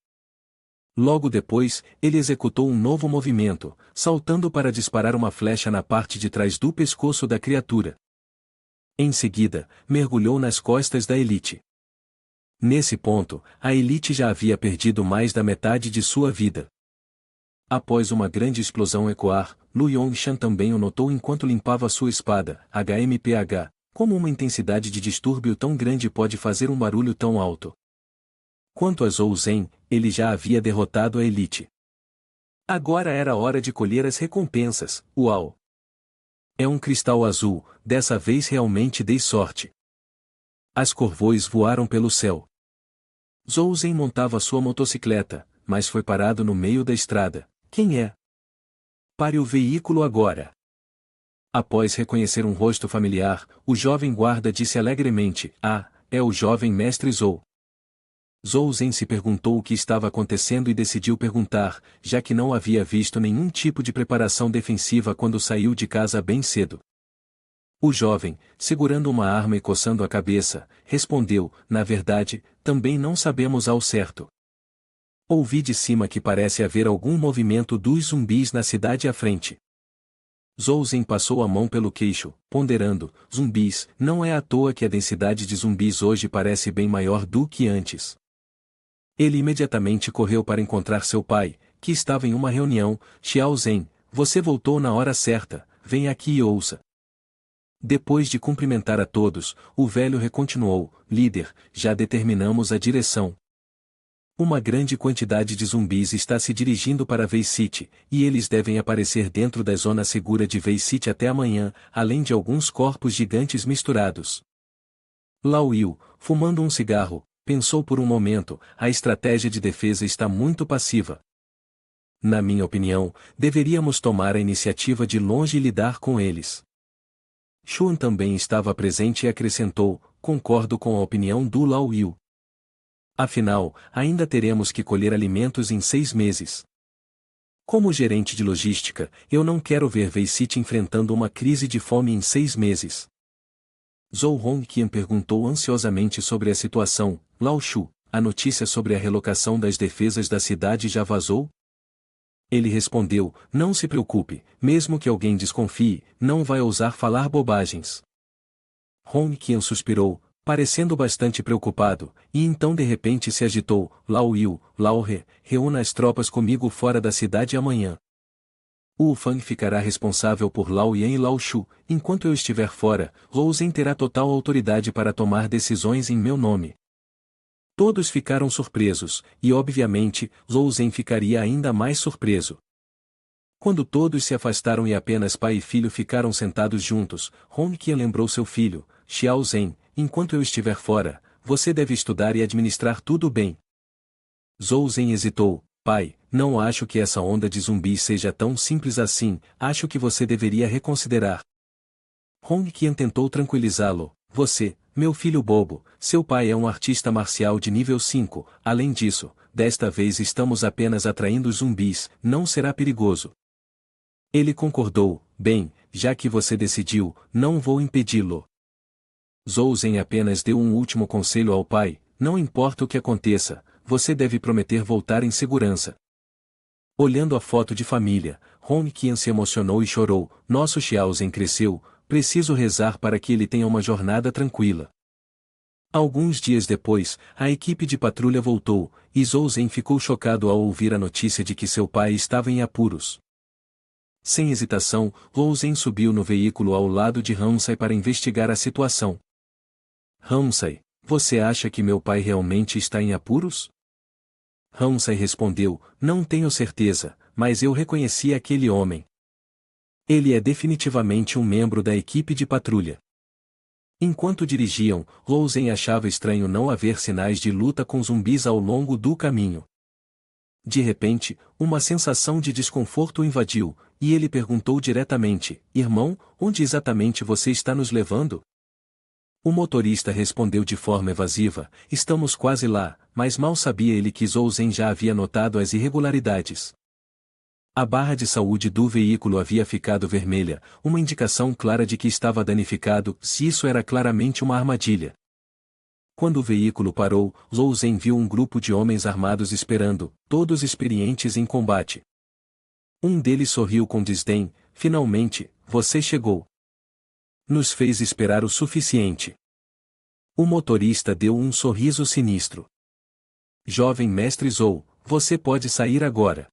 Logo depois, ele executou um novo movimento, saltando para disparar uma flecha na parte de trás do pescoço da criatura. Em seguida, mergulhou nas costas da elite. Nesse ponto, a elite já havia perdido mais da metade de sua vida. Após uma grande explosão ecoar, Lu Yongshan também o notou enquanto limpava sua espada, HMPH, como uma intensidade de distúrbio tão grande pode fazer um barulho tão alto. Quanto a Zhou Zhen, ele já havia derrotado a elite. Agora era a hora de colher as recompensas, uau! É um cristal azul, dessa vez realmente dei sorte. As corvois voaram pelo céu. Zhou Zhen montava sua motocicleta, mas foi parado no meio da estrada. Quem é? Pare o veículo agora. Após reconhecer um rosto familiar, o jovem guarda disse alegremente: ah, é o jovem mestre Zhou. Zhou Zhen se perguntou o que estava acontecendo e decidiu perguntar, já que não havia visto nenhum tipo de preparação defensiva quando saiu de casa bem cedo. O jovem, segurando uma arma e coçando a cabeça, respondeu: na verdade, também não sabemos ao certo. Ouvi de cima que parece haver algum movimento dos zumbis na cidade à frente. Zhou Zhen passou a mão pelo queixo, ponderando: zumbis, não é à toa que a densidade de zumbis hoje parece bem maior do que antes. Ele imediatamente correu para encontrar seu pai, que estava em uma reunião. Xiao Zhen, você voltou na hora certa, venha aqui e ouça. Depois de cumprimentar a todos, o velho recontinuou: líder, já determinamos a direção. Uma grande quantidade de zumbis está se dirigindo para Wei City, e eles devem aparecer dentro da zona segura de Wei City até amanhã, além de alguns corpos gigantes misturados. Lao Yu, fumando um cigarro, pensou por um momento: a estratégia de defesa está muito passiva. Na minha opinião, deveríamos tomar a iniciativa de longe e lidar com eles. Xuan também estava presente e acrescentou: concordo com a opinião do Lao Yu. Afinal, ainda teremos que colher alimentos em 6 meses. Como gerente de logística, eu não quero ver Wei City enfrentando uma crise de fome em 6 meses. Zhou Hongqian perguntou ansiosamente sobre a situação. Lao Shu, a notícia sobre a relocação das defesas da cidade já vazou? Ele respondeu: não se preocupe, mesmo que alguém desconfie, não vai ousar falar bobagens. Hongqian suspirou, parecendo bastante preocupado, e então de repente se agitou: Lao Yu, Lao He, reúna as tropas comigo fora da cidade amanhã. Wu Fang ficará responsável por Lao Yan e Lao Shu, enquanto eu estiver fora, Zhou Zhen terá total autoridade para tomar decisões em meu nome. Todos ficaram surpresos, e obviamente, Zhou Zhen ficaria ainda mais surpreso. Quando todos se afastaram e apenas pai e filho ficaram sentados juntos, Hongqian lembrou seu filho: Xiao Zhen, enquanto eu estiver fora, você deve estudar e administrar tudo bem. Zhou Zhen hesitou. Pai, não acho que essa onda de zumbis seja tão simples assim, acho que você deveria reconsiderar. Hong Qian tentou tranquilizá-lo. Você, meu filho bobo, seu pai é um artista marcial de nível 5, além disso, desta vez estamos apenas atraindo os zumbis, não será perigoso. Ele concordou. Bem, já que você decidiu, não vou impedi-lo. Zhou Zhen apenas deu um último conselho ao pai, não importa o que aconteça, você deve prometer voltar em segurança. Olhando a foto de família, Hong Qian se emocionou e chorou. Nosso Xiao Zhen cresceu, preciso rezar para que ele tenha uma jornada tranquila. Alguns dias depois, a equipe de patrulha voltou, e Zhou Zhen ficou chocado ao ouvir a notícia de que seu pai estava em apuros. Sem hesitação, Zhou Zhen subiu no veículo ao lado de Ramsay para investigar a situação. Ramsay, você acha que meu pai realmente está em apuros? Ramsay respondeu, não tenho certeza, mas eu reconheci aquele homem. Ele é definitivamente um membro da equipe de patrulha. Enquanto dirigiam, Zhou Zhen achava estranho não haver sinais de luta com zumbis ao longo do caminho. De repente, uma sensação de desconforto o invadiu, e ele perguntou diretamente, irmão, onde exatamente você está nos levando? O motorista respondeu de forma evasiva, estamos quase lá, mas mal sabia ele que Zhou Zhen já havia notado as irregularidades. A barra de saúde do veículo havia ficado vermelha, uma indicação clara de que estava danificado, se isso era claramente uma armadilha. Quando o veículo parou, Zhou Zhen viu um grupo de homens armados esperando, todos experientes em combate. Um deles sorriu com desdém, finalmente, você chegou. Nos fez esperar o suficiente. O motorista deu um sorriso sinistro. Jovem mestre Zhou, você pode sair agora.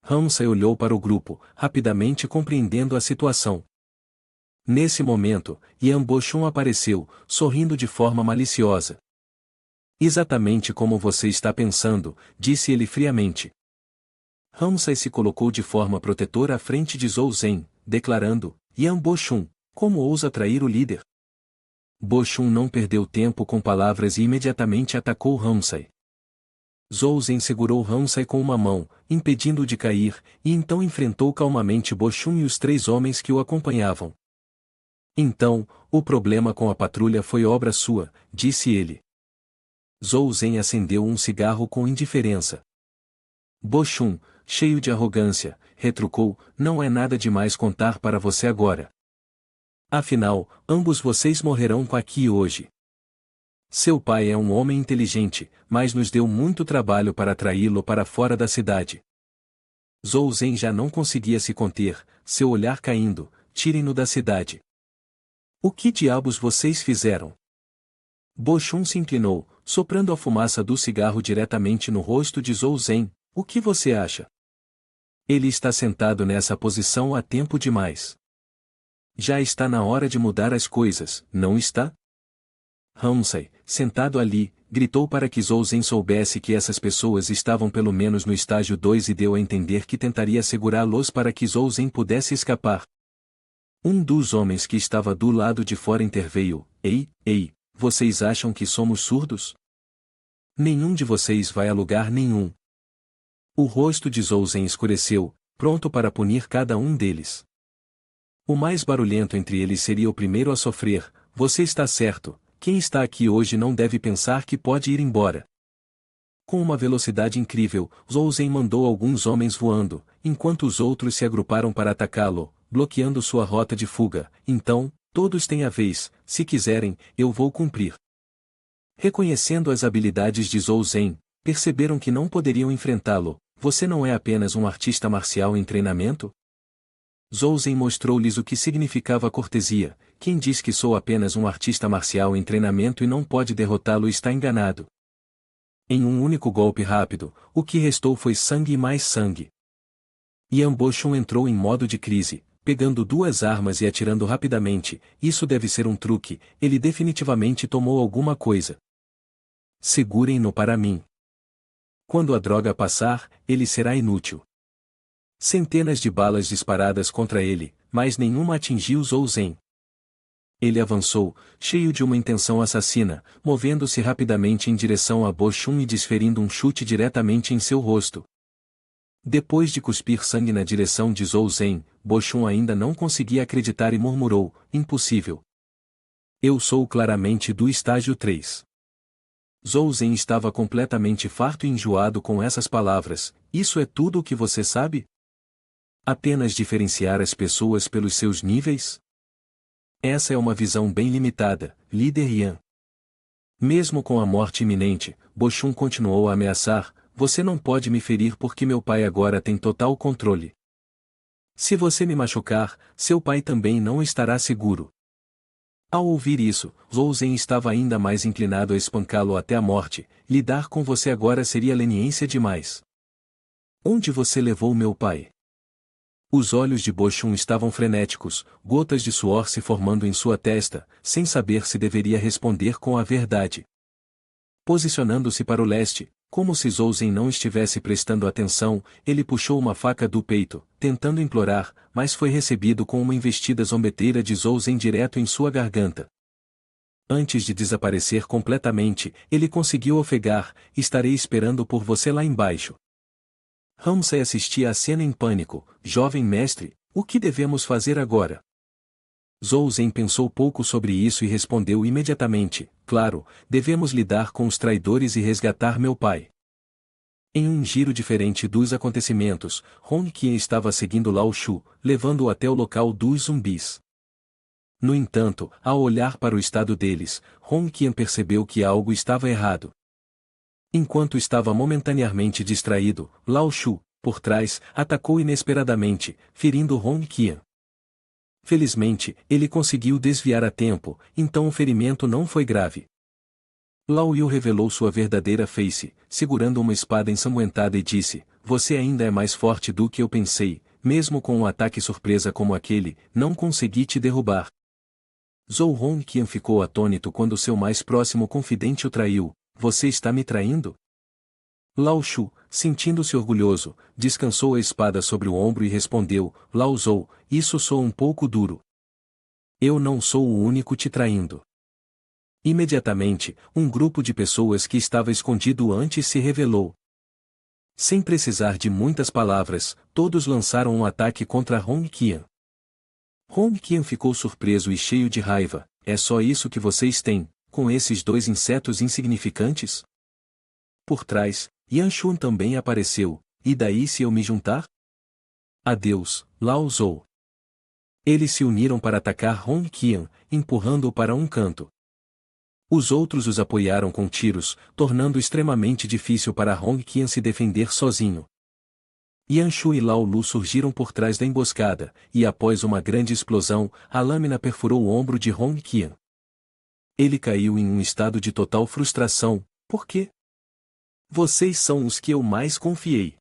Ramsay olhou para o grupo, rapidamente compreendendo a situação. Nesse momento, Yan Bochum apareceu, sorrindo de forma maliciosa. Exatamente como você está pensando, disse ele friamente. Ramsay se colocou de forma protetora à frente de Zhou Zhen, declarando, Yan Bochum, como ousa trair o líder? Bochum não perdeu tempo com palavras e imediatamente atacou Ramsay. Zhou Zhen segurou Ramsay com uma mão, impedindo-o de cair, e então enfrentou calmamente Bochum e os 3 homens que o acompanhavam. Então, o problema com a patrulha foi obra sua, disse ele. Zhou Zhen acendeu um cigarro com indiferença. Bochum, cheio de arrogância, retrucou, não é nada demais contar para você agora. Afinal, ambos vocês morrerão aqui hoje. Seu pai é um homem inteligente, mas nos deu muito trabalho para atraí-lo para fora da cidade. Zhou Zhen já não conseguia se conter, seu olhar caindo, tirem-no da cidade. O que diabos vocês fizeram? Bochum se inclinou, soprando a fumaça do cigarro diretamente no rosto de Zhou Zhen, o que você acha? Ele está sentado nessa posição há tempo demais. Já está na hora de mudar as coisas, não está? Ramsay, sentado ali, gritou para que Zhou Zhen soubesse que essas pessoas estavam pelo menos no estágio 2 e deu a entender que tentaria segurá-los para que Zhou Zhen pudesse escapar. Um dos homens que estava do lado de fora interveio, ei, vocês acham que somos surdos? Nenhum de vocês vai a lugar nenhum. O rosto de Zhou Zhen escureceu, pronto para punir cada um deles. O mais barulhento entre eles seria o primeiro a sofrer, você está certo, quem está aqui hoje não deve pensar que pode ir embora. Com uma velocidade incrível, Zhou Zhen mandou alguns homens voando, enquanto os outros se agruparam para atacá-lo, bloqueando sua rota de fuga. Então, todos têm a vez, se quiserem, eu vou cumprir. Reconhecendo as habilidades de Zhou Zhen, perceberam que não poderiam enfrentá-lo. Você não é apenas um artista marcial em treinamento? Zhou Zhen mostrou-lhes o que significava cortesia. Quem diz que sou apenas um artista marcial em treinamento e não pode derrotá-lo está enganado. Em um único golpe rápido, o que restou foi sangue e mais sangue. Yan Bochum entrou em modo de crise, pegando 2 armas e atirando rapidamente. Isso deve ser um truque, ele definitivamente tomou alguma coisa. Segurem-no para mim. Quando a droga passar, ele será inútil. Centenas de balas disparadas contra ele, mas nenhuma atingiu Zhou Zhen. Ele avançou, cheio de uma intenção assassina, movendo-se rapidamente em direção a Bo-chun e desferindo um chute diretamente em seu rosto. Depois de cuspir sangue na direção de Zhou Zhen, Bo-chun ainda não conseguia acreditar e murmurou, impossível. Eu sou claramente do estágio 3. Zhou Zhen estava completamente farto e enjoado com essas palavras. Isso é tudo o que você sabe? Apenas diferenciar as pessoas pelos seus níveis? Essa é uma visão bem limitada, líder Yan. Mesmo com a morte iminente, Bo-chun continuou a ameaçar, você não pode me ferir porque meu pai agora tem total controle. Se você me machucar, seu pai também não estará seguro. Ao ouvir isso, Zhou Zhen estava ainda mais inclinado a espancá-lo até a morte. Lidar com você agora seria leniência demais. Onde você levou meu pai? Os olhos de Bo-chun estavam frenéticos, gotas de suor se formando em sua testa, sem saber se deveria responder com a verdade. Posicionando-se para o leste, como se Zhou Zhen não estivesse prestando atenção, ele puxou uma faca do peito, tentando implorar, mas foi recebido com uma investida zombeteira de Zhou Zhen direto em sua garganta. Antes de desaparecer completamente, ele conseguiu ofegar, estarei esperando por você lá embaixo. Ramsay assistia à cena em pânico, jovem mestre, o que devemos fazer agora? Zhou Zhen pensou pouco sobre isso e respondeu imediatamente, claro, devemos lidar com os traidores e resgatar meu pai. Em um giro diferente dos acontecimentos, Hong Qian estava seguindo Lao Shu, levando-o até o local dos zumbis. No entanto, ao olhar para o estado deles, Hong Qian percebeu que algo estava errado. Enquanto estava momentaneamente distraído, Lao Shu, por trás, atacou inesperadamente, ferindo Hong Qian. Felizmente, ele conseguiu desviar a tempo, então o ferimento não foi grave. Lao Yu revelou sua verdadeira face, segurando uma espada ensanguentada e disse, você ainda é mais forte do que eu pensei, mesmo com um ataque surpresa como aquele, não consegui te derrubar. Zhou Hong Qian ficou atônito quando seu mais próximo confidente o traiu, você está me traindo? Lao Shu, sentindo-se orgulhoso, descansou a espada sobre o ombro e respondeu, Lao Zhou, isso soa um pouco duro. Eu não sou o único te traindo. Imediatamente, um grupo de pessoas que estava escondido antes se revelou. Sem precisar de muitas palavras, todos lançaram um ataque contra Hong Qian. Hong Qian ficou surpreso e cheio de raiva, é só isso que vocês têm, com esses dois insetos insignificantes? Por trás, Yan Shun também apareceu, e daí se eu me juntar? Adeus, Lao Zhou. Eles se uniram para atacar Hong Qian, empurrando-o para um canto. Os outros os apoiaram com tiros, tornando extremamente difícil para Hong Qian se defender sozinho. Yan Shu e Lao Lu surgiram por trás da emboscada, e após uma grande explosão, a lâmina perfurou o ombro de Hong Qian. Ele caiu em um estado de total frustração, por quê? Vocês são os que eu mais confiei.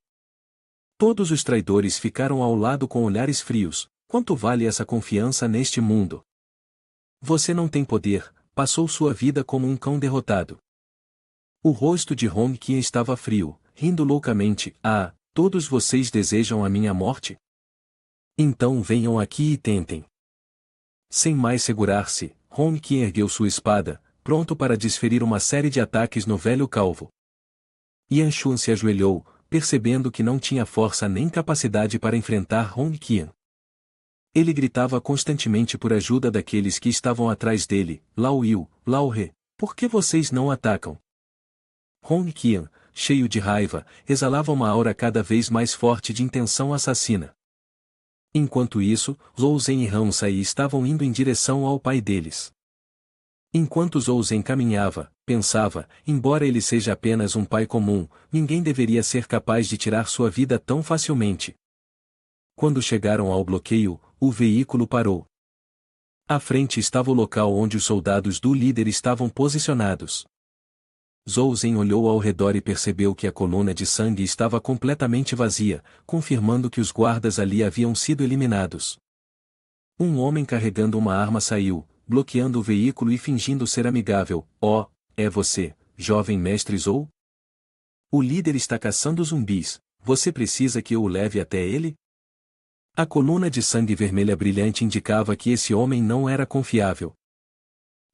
Todos os traidores ficaram ao lado com olhares frios, quanto vale essa confiança neste mundo? Você não tem poder, passou sua vida como um cão derrotado. O rosto de Hong Qian estava frio, rindo loucamente, todos vocês desejam a minha morte? Então venham aqui e tentem. Sem mais segurar-se, Hong Qian ergueu sua espada, pronto para desferir uma série de ataques no velho calvo. Yan Shun se ajoelhou, percebendo que não tinha força nem capacidade para enfrentar Hong Qian. Ele gritava constantemente por ajuda daqueles que estavam atrás dele, Lao Yu, Lao He, por que vocês não atacam? Hong Qian, cheio de raiva, exalava uma aura cada vez mais forte de intenção assassina. Enquanto isso, Zhou Zhen e Ramsay estavam indo em direção ao pai deles. Enquanto Zhou Zhen caminhava, pensava, embora ele seja apenas um pai comum, ninguém deveria ser capaz de tirar sua vida tão facilmente. Quando chegaram ao bloqueio, o veículo parou. À frente estava o local onde os soldados do líder estavam posicionados. Zhou Zhen olhou ao redor e percebeu que a coluna de sangue estava completamente vazia, confirmando que os guardas ali haviam sido eliminados. Um homem carregando uma arma saiu, bloqueando o veículo e fingindo ser amigável. Oh, é você, jovem mestre Zhou? O líder está caçando zumbis, você precisa que eu o leve até ele? A coluna de sangue vermelha brilhante indicava que esse homem não era confiável.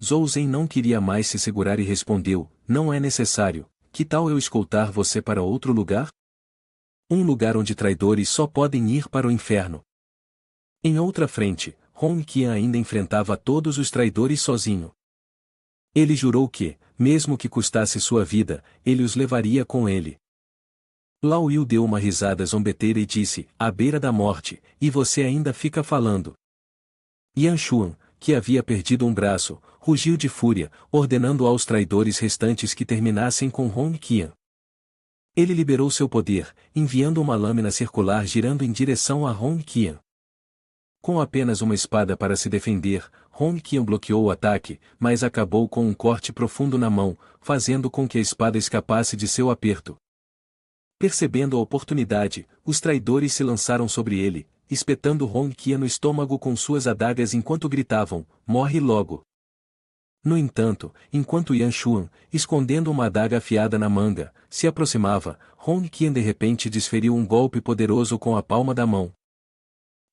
Zhou Zhen não queria mais se segurar e respondeu, não é necessário, que tal eu escoltar você para outro lugar? Um lugar onde traidores só podem ir para o inferno. Em outra frente, Hong Qian ainda enfrentava todos os traidores sozinho. Ele jurou que, mesmo que custasse sua vida, ele os levaria com ele. Lao Yu deu uma risada zombeteira e disse, à beira da morte, e você ainda fica falando. Yan Xuan, que havia perdido um braço, rugiu de fúria, ordenando aos traidores restantes que terminassem com Hong Qian. Ele liberou seu poder, enviando uma lâmina circular girando em direção a Hong Qian. Com apenas uma espada para se defender, Hong Qian bloqueou o ataque, mas acabou com um corte profundo na mão, fazendo com que a espada escapasse de seu aperto. Percebendo a oportunidade, os traidores se lançaram sobre ele, espetando Hong Qian no estômago com suas adagas enquanto gritavam, morre logo. No entanto, enquanto Yan Xuan, escondendo uma adaga afiada na manga, se aproximava, Hong Qian de repente desferiu um golpe poderoso com a palma da mão.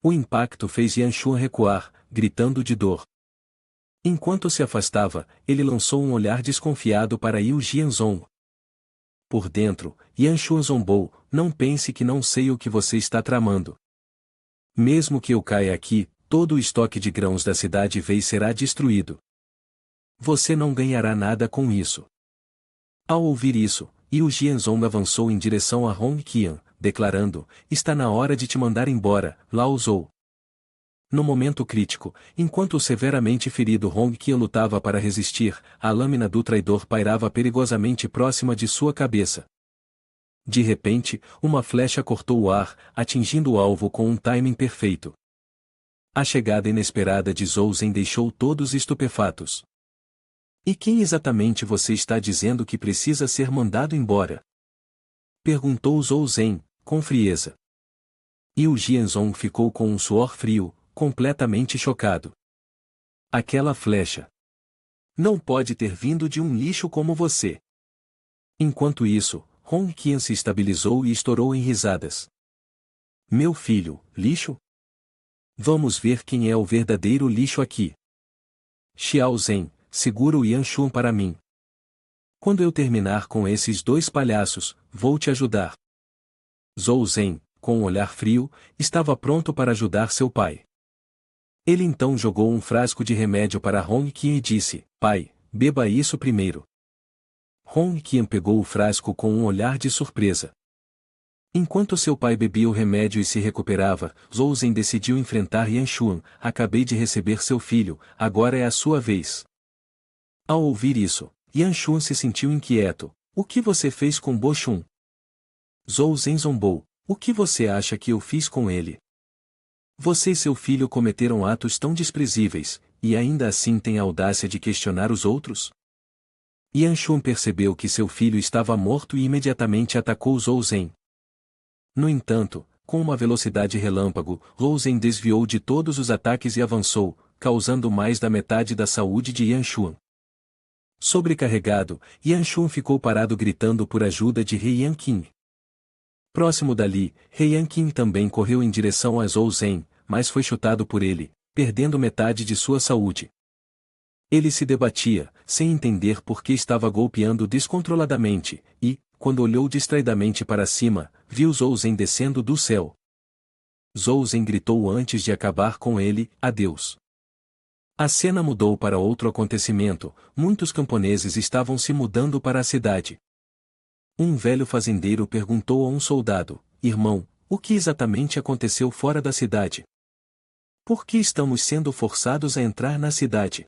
O impacto fez Yan Xuan recuar, gritando de dor. Enquanto se afastava, ele lançou um olhar desconfiado para Yu Jianzong. Por dentro, Yan Xuan zombou, não pense que não sei o que você está tramando. Mesmo que eu caia aqui, todo o estoque de grãos da cidade Wei será destruído. Você não ganhará nada com isso. Ao ouvir isso, Yu Jianzong avançou em direção a Hong Qian, declarando, está na hora de te mandar embora, Lao Zhou. No momento crítico, enquanto o severamente ferido Hong Qian lutava para resistir, a lâmina do traidor pairava perigosamente próxima de sua cabeça. De repente, uma flecha cortou o ar, atingindo o alvo com um timing perfeito. A chegada inesperada de Zhou Zhen deixou todos estupefatos. E quem exatamente você está dizendo que precisa ser mandado embora? Perguntou Zhou Zhen, com frieza. Yu Jianzong ficou com um suor frio, completamente chocado. Aquela flecha não pode ter vindo de um lixo como você. Enquanto isso, Hong Qian se estabilizou e estourou em risadas. Meu filho, lixo? Vamos ver quem é o verdadeiro lixo aqui. Xiao Zhen, segura o Yan Xuan para mim. Quando eu terminar com esses dois palhaços, vou te ajudar. Zhou Zhen, com um olhar frio, estava pronto para ajudar seu pai. Ele então jogou um frasco de remédio para Hong Qian e disse, pai, beba isso primeiro. Hong Qian pegou o frasco com um olhar de surpresa. Enquanto seu pai bebia o remédio e se recuperava, Zhou Zhen decidiu enfrentar Yan Xuan, acabei de receber seu filho, agora é a sua vez. Ao ouvir isso, Yan Xuan se sentiu inquieto, o que você fez com Bo Xun? Zhou Zhen zombou, o que você acha que eu fiz com ele? Você e seu filho cometeram atos tão desprezíveis, e ainda assim têm a audácia de questionar os outros? Yan Xuan percebeu que seu filho estava morto e imediatamente atacou Zhou Zhen. No entanto, com uma velocidade relâmpago, Zhou Zhen desviou de todos os ataques e avançou, causando mais da metade da saúde de Yan Xuan. Sobrecarregado, Yan Xuan ficou parado gritando por ajuda de He Yanqing. Próximo dali, He Yanqing também correu em direção a Zhou Zhen, mas foi chutado por ele, perdendo metade de sua saúde. Ele se debatia, sem entender por que estava golpeando descontroladamente, e, quando olhou distraidamente para cima, viu Zhou Zhen descendo do céu. Zhou Zhen gritou antes de acabar com ele, adeus. A cena mudou para outro acontecimento, muitos camponeses estavam se mudando para a cidade. Um velho fazendeiro perguntou a um soldado, irmão, o que exatamente aconteceu fora da cidade? Por que estamos sendo forçados a entrar na cidade?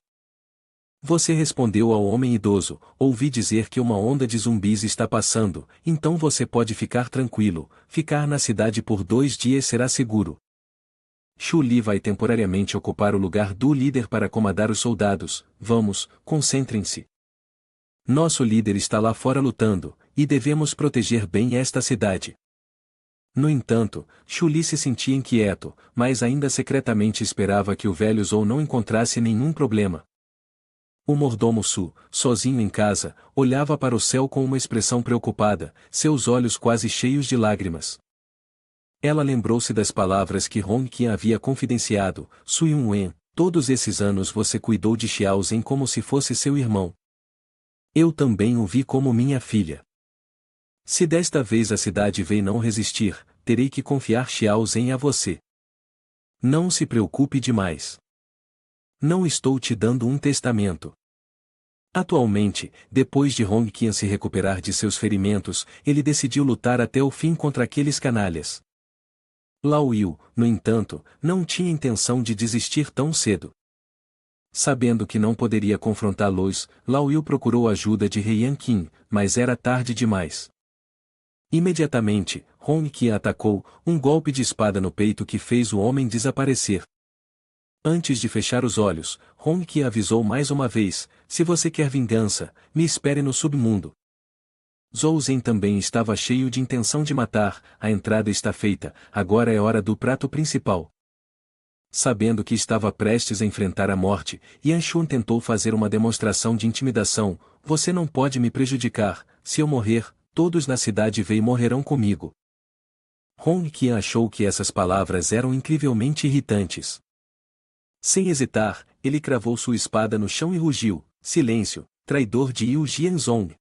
Você respondeu ao homem idoso, ouvi dizer que uma onda de zumbis está passando, então você pode ficar tranquilo, ficar na cidade por 2 dias será seguro. Xu Li vai temporariamente ocupar o lugar do líder para comandar os soldados, vamos, concentrem-se. Nosso líder está lá fora lutando, e devemos proteger bem esta cidade. No entanto, Xu Li se sentia inquieto, mas ainda secretamente esperava que o velho Zhou não encontrasse nenhum problema. O mordomo Su, sozinho em casa, olhava para o céu com uma expressão preocupada, seus olhos quase cheios de lágrimas. Ela lembrou-se das palavras que Hong Qian havia confidenciado, Su Yunwen, Todos esses anos você cuidou de Xiao Zhen como se fosse seu irmão. Eu também o vi como minha filha. Se desta vez a cidade Wei não resistir, terei que confiar Xiao Zhen a você. Não se preocupe demais. Não estou te dando um testamento. Atualmente, depois de Hong Qian se recuperar de seus ferimentos, ele decidiu lutar até o fim contra aqueles canalhas. Lao Yu, no entanto, não tinha intenção de desistir tão cedo. Sabendo que não poderia confrontá-los, Lao Yu procurou a ajuda de Heian Qin, mas era tarde demais. Imediatamente, Hong Qian atacou, um golpe de espada no peito que fez o homem desaparecer. Antes de fechar os olhos, Hong Qian avisou mais uma vez: se você quer vingança, me espere no submundo. Zhou Zhen também estava cheio de intenção de matar, a entrada está feita, agora é hora do prato principal. Sabendo que estava prestes a enfrentar a morte, Yan Shun tentou fazer uma demonstração de intimidação: você não pode me prejudicar, se eu morrer, todos na cidade Wei morrerão comigo. Hong Qian achou que essas palavras eram incrivelmente irritantes. Sem hesitar, ele cravou sua espada no chão e rugiu: silêncio, traidor de Yu Jianzong.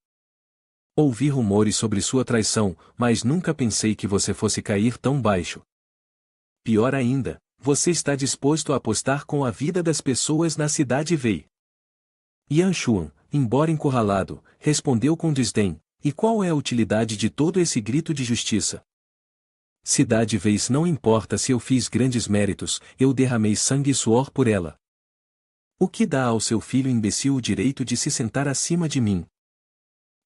Ouvi rumores sobre sua traição, mas nunca pensei que você fosse cair tão baixo. Pior ainda, você está disposto a apostar com a vida das pessoas na cidade Wei. Yan Xuan, embora encurralado, respondeu com desdém: e qual é a utilidade de todo esse grito de justiça? Cidade Wei não importa se eu fiz grandes méritos, eu derramei sangue e suor por ela. O que dá ao seu filho imbecil o direito de se sentar acima de mim?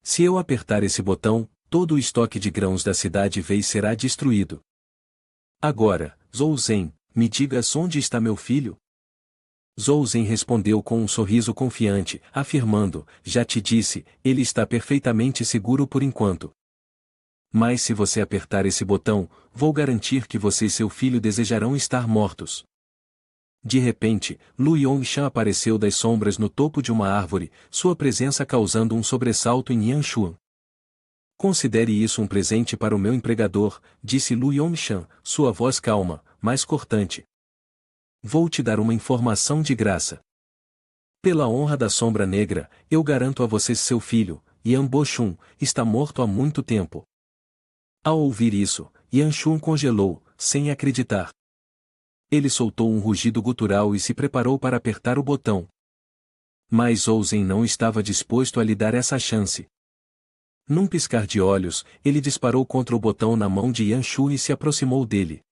Se eu apertar esse botão, todo o estoque de grãos da cidade Wei será destruído. Agora, Zhou Zhen, me digas onde está meu filho? Zhou Zhen respondeu com um sorriso confiante, afirmando: já te disse, ele está perfeitamente seguro por enquanto. Mas se você apertar esse botão, vou garantir que você e seu filho desejarão estar mortos. De repente, Lu Yongshan apareceu das sombras no topo de uma árvore, sua presença causando um sobressalto em Yan Xuan. Considere isso um presente para o meu empregador, disse Lu Yongshan, sua voz calma, mas cortante. Vou te dar uma informação de graça. Pela honra da Sombra Negra, eu garanto a você seu filho, Yan Bochun, está morto há muito tempo. Ao ouvir isso, Yan Xuan congelou, sem acreditar. Ele soltou um rugido gutural e se preparou para apertar o botão. Mas Zhou Zhen não estava disposto a lhe dar essa chance. Num piscar de olhos, ele disparou contra o botão na mão de Yan Xuan e se aproximou dele.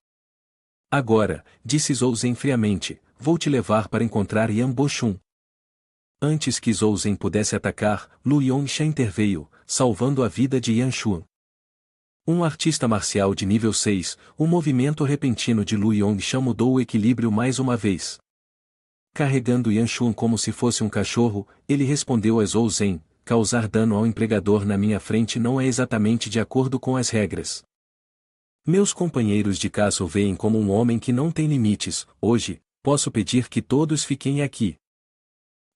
Agora, disse Zhou Zhen friamente, vou te levar para encontrar Yan Bochun. Antes que Zhou Zhen pudesse atacar, Lu Yongshan interveio, salvando a vida de Yan Xuan. Um artista marcial de nível 6, o movimento repentino de Lu Yongshan mudou o equilíbrio mais uma vez. Carregando Yan Xuan como se fosse um cachorro, ele respondeu a Zhou Zhen: causar dano ao empregador na minha frente não é exatamente de acordo com as regras. Meus companheiros de caça o veem como um homem que não tem limites. Hoje, posso pedir que todos fiquem aqui.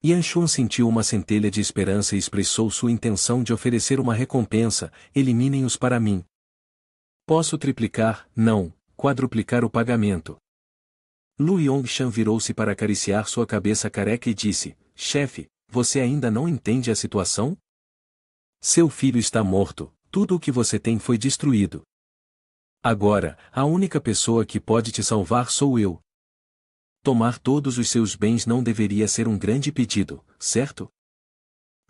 Yan Xuan sentiu uma centelha de esperança e expressou sua intenção de oferecer uma recompensa: eliminem-os para mim. Posso triplicar, não, quadruplicar o pagamento. Lu Yongshan virou-se para acariciar sua cabeça careca e disse: chefe, você ainda não entende a situação? Seu filho está morto, tudo o que você tem foi destruído. Agora, a única pessoa que pode te salvar sou eu. Tomar todos os seus bens não deveria ser um grande pedido, certo?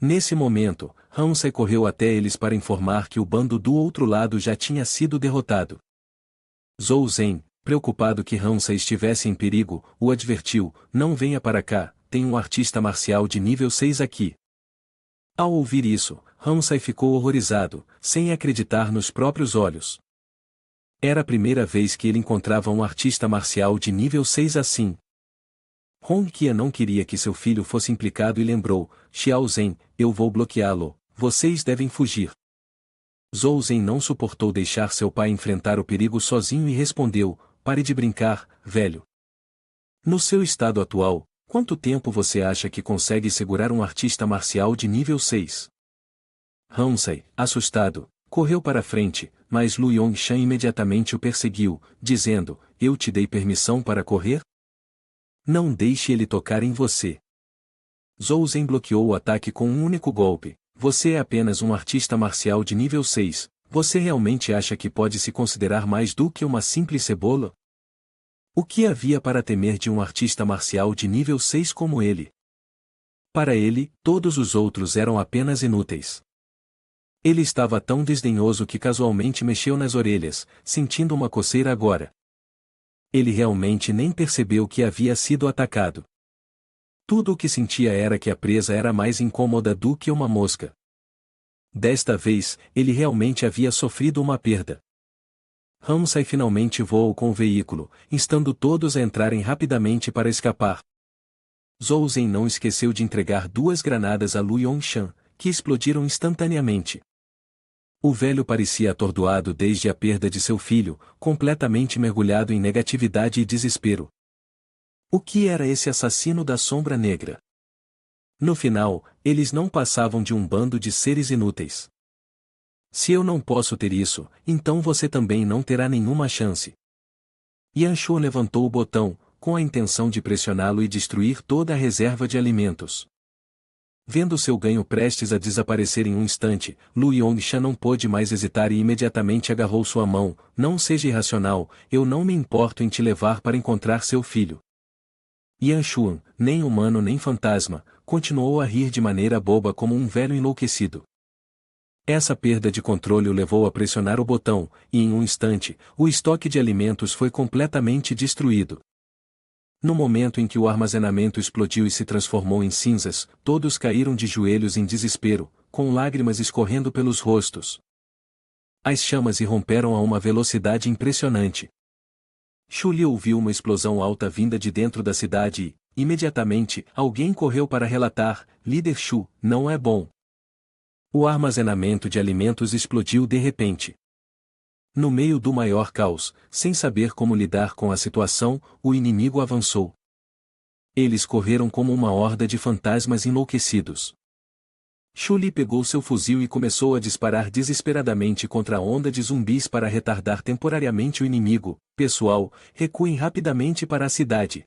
Nesse momento, Ramsay correu até eles para informar que o bando do outro lado já tinha sido derrotado. Zhou Zhen, preocupado que Ramsay estivesse em perigo, o advertiu: não venha para cá, tem um artista marcial de nível 6 aqui. Ao ouvir isso, Ramsay ficou horrorizado, sem acreditar nos próprios olhos. Era a primeira vez que ele encontrava um artista marcial de nível 6 assim. Hong Qian não queria que seu filho fosse implicado e lembrou: Xiao Zhen, eu vou bloqueá-lo, vocês devem fugir. Zhou Zhen não suportou deixar seu pai enfrentar o perigo sozinho e respondeu: pare de brincar, velho. No seu estado atual, quanto tempo você acha que consegue segurar um artista marcial de nível 6? Ramsay, assustado, correu para frente, mas Lu Yongshan imediatamente o perseguiu, dizendo: eu te dei permissão para correr? Não deixe ele tocar em você. Zhou Zhen bloqueou o ataque com um único golpe. Você é apenas um artista marcial de nível 6. Você realmente acha que pode se considerar mais do que uma simples cebola? O que havia para temer de um artista marcial de nível 6 como ele? Para ele, todos os outros eram apenas inúteis. Ele estava tão desdenhoso que casualmente mexeu nas orelhas, sentindo uma coceira agora. Ele realmente nem percebeu que havia sido atacado. Tudo o que sentia era que a presa era mais incômoda do que uma mosca. Desta vez, ele realmente havia sofrido uma perda. Ramsay finalmente voou com o veículo, instando todos a entrarem rapidamente para escapar. Zhou Zhen não esqueceu de entregar 2 granadas a Lu Yongshan, que explodiram instantaneamente. O velho parecia atordoado desde a perda de seu filho, completamente mergulhado em negatividade e desespero. O que era esse assassino da Sombra Negra? No final, eles não passavam de um bando de seres inúteis. Se eu não posso ter isso, então você também não terá nenhuma chance. Yanshu levantou o botão, com a intenção de pressioná-lo e destruir toda a reserva de alimentos. Vendo seu ganho prestes a desaparecer em um instante, Lu Yongshan não pôde mais hesitar e imediatamente agarrou sua mão. Não seja irracional, eu não me importo em te levar para encontrar seu filho. Yanshuan, nem humano nem fantasma, continuou a rir de maneira boba como um velho enlouquecido. Essa perda de controle o levou a pressionar o botão, e em um instante, o estoque de alimentos foi completamente destruído. No momento em que o armazenamento explodiu e se transformou em cinzas, todos caíram de joelhos em desespero, com lágrimas escorrendo pelos rostos. As chamas irromperam a uma velocidade impressionante. Xu Li ouviu uma explosão alta vinda de dentro da cidade e, imediatamente, alguém correu para relatar: Líder Xu, não é bom. O armazenamento de alimentos explodiu de repente. No meio do maior caos, sem saber como lidar com a situação, o inimigo avançou. Eles correram como uma horda de fantasmas enlouquecidos. Xu Li pegou seu fuzil e começou a disparar desesperadamente contra a onda de zumbis para retardar temporariamente o inimigo. Pessoal, recuem rapidamente para a cidade.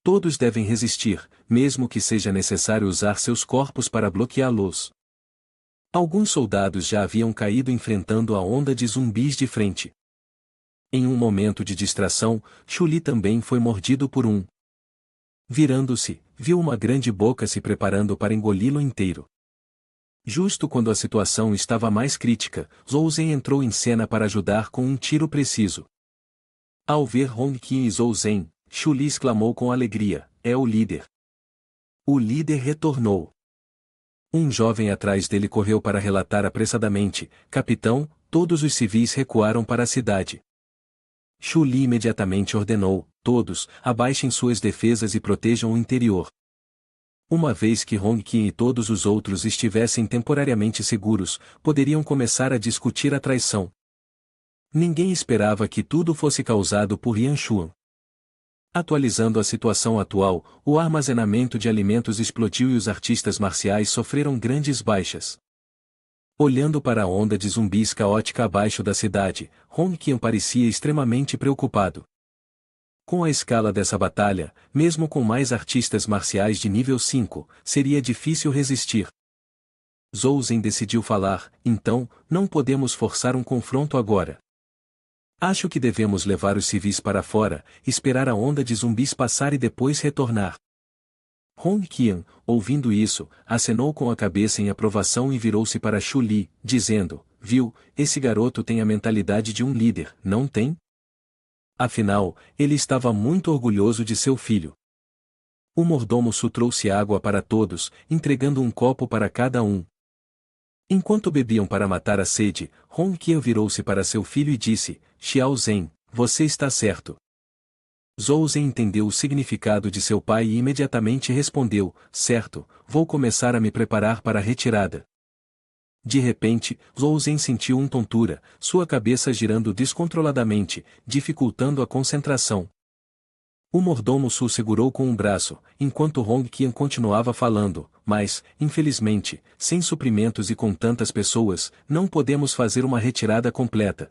Todos devem resistir, mesmo que seja necessário usar seus corpos para bloqueá-los. Alguns soldados já haviam caído enfrentando a onda de zumbis de frente. Em um momento de distração, Xu Li também foi mordido por um. Virando-se, viu uma grande boca se preparando para engoli-lo inteiro. Justo quando a situação estava mais crítica, Zhou Zhen entrou em cena para ajudar com um tiro preciso. Ao ver Hong Qin e Zhou Zhen, Xu Li exclamou com alegria: é o líder. O líder retornou. Um jovem atrás dele correu para relatar apressadamente: capitão, todos os civis recuaram para a cidade. Xu Li imediatamente ordenou: todos, abaixem suas defesas e protejam o interior. Uma vez que Hong Qin e todos os outros estivessem temporariamente seguros, poderiam começar a discutir a traição. Ninguém esperava que tudo fosse causado por Yanshuan. Atualizando a situação atual, o armazenamento de alimentos explodiu e os artistas marciais sofreram grandes baixas. Olhando para a onda de zumbis caótica abaixo da cidade, Hong Qin parecia extremamente preocupado. Com a escala dessa batalha, mesmo com mais artistas marciais de nível 5, seria difícil resistir. Zhou Zhen decidiu falar: então, não podemos forçar um confronto agora. Acho que devemos levar os civis para fora, esperar a onda de zumbis passar e depois retornar. Hong Qian, ouvindo isso, acenou com a cabeça em aprovação e virou-se para Xu Li, dizendo: viu, esse garoto tem a mentalidade de um líder, não tem? Afinal, ele estava muito orgulhoso de seu filho. O mordomo Su trouxe água para todos, entregando um copo para cada um. Enquanto bebiam para matar a sede, Hong Qian virou-se para seu filho e disse: Xiao Zhen, você está certo. Zhou Zhen entendeu o significado de seu pai e imediatamente respondeu: certo, vou começar a me preparar para a retirada. De repente, Zhou Zhen sentiu uma tontura, sua cabeça girando descontroladamente, dificultando a concentração. O mordomo Su segurou com um braço, enquanto Hong Qian continuava falando: mas, infelizmente, sem suprimentos e com tantas pessoas, não podemos fazer uma retirada completa.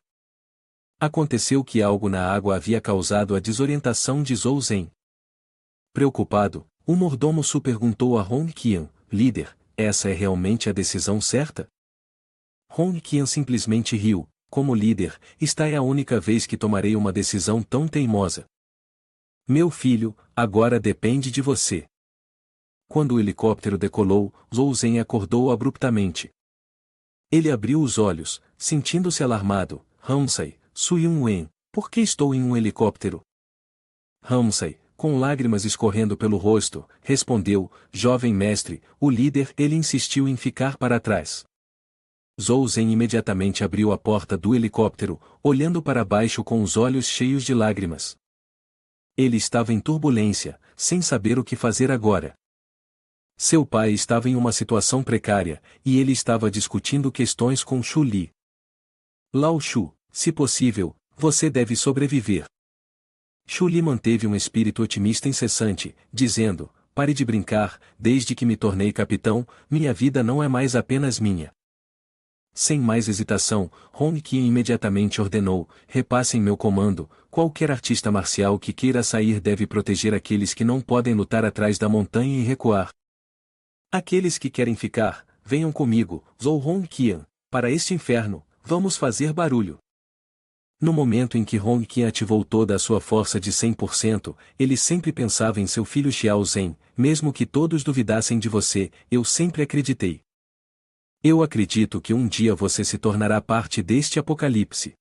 Aconteceu que algo na água havia causado a desorientação de Zhou Zhen. Preocupado, o mordomo Su perguntou a Hong Qian, líder, essa é realmente a decisão certa? Hong Qian simplesmente riu, como líder, esta é a única vez que tomarei uma decisão tão teimosa. Meu filho, agora depende de você. Quando o helicóptero decolou, Zhou Zhen acordou abruptamente. Ele abriu os olhos, sentindo-se alarmado. Ramsay, Su Yunwen, por que estou em um helicóptero? Ramsay, com lágrimas escorrendo pelo rosto, respondeu, jovem mestre, o líder ele insistiu em ficar para trás. Zhou Zhen imediatamente abriu a porta do helicóptero, olhando para baixo com os olhos cheios de lágrimas. Ele estava em turbulência, sem saber o que fazer agora. Seu pai estava em uma situação precária, e ele estava discutindo questões com Shu Li. Lao Shu, se possível, você deve sobreviver. Shu Li manteve um espírito otimista incessante, dizendo, pare de brincar, desde que me tornei capitão, minha vida não é mais apenas minha. Sem mais hesitação, Hong Qian imediatamente ordenou, repassem meu comando, qualquer artista marcial que queira sair deve proteger aqueles que não podem lutar atrás da montanha e recuar. Aqueles que querem ficar, venham comigo, Zhou Hong Qian, para este inferno, vamos fazer barulho. No momento em que Hong Qian ativou toda a sua força de 100%, ele sempre pensava em seu filho Xiao Zhen, mesmo que todos duvidassem de você, eu sempre acreditei. Eu acredito que um dia você se tornará parte deste apocalipse.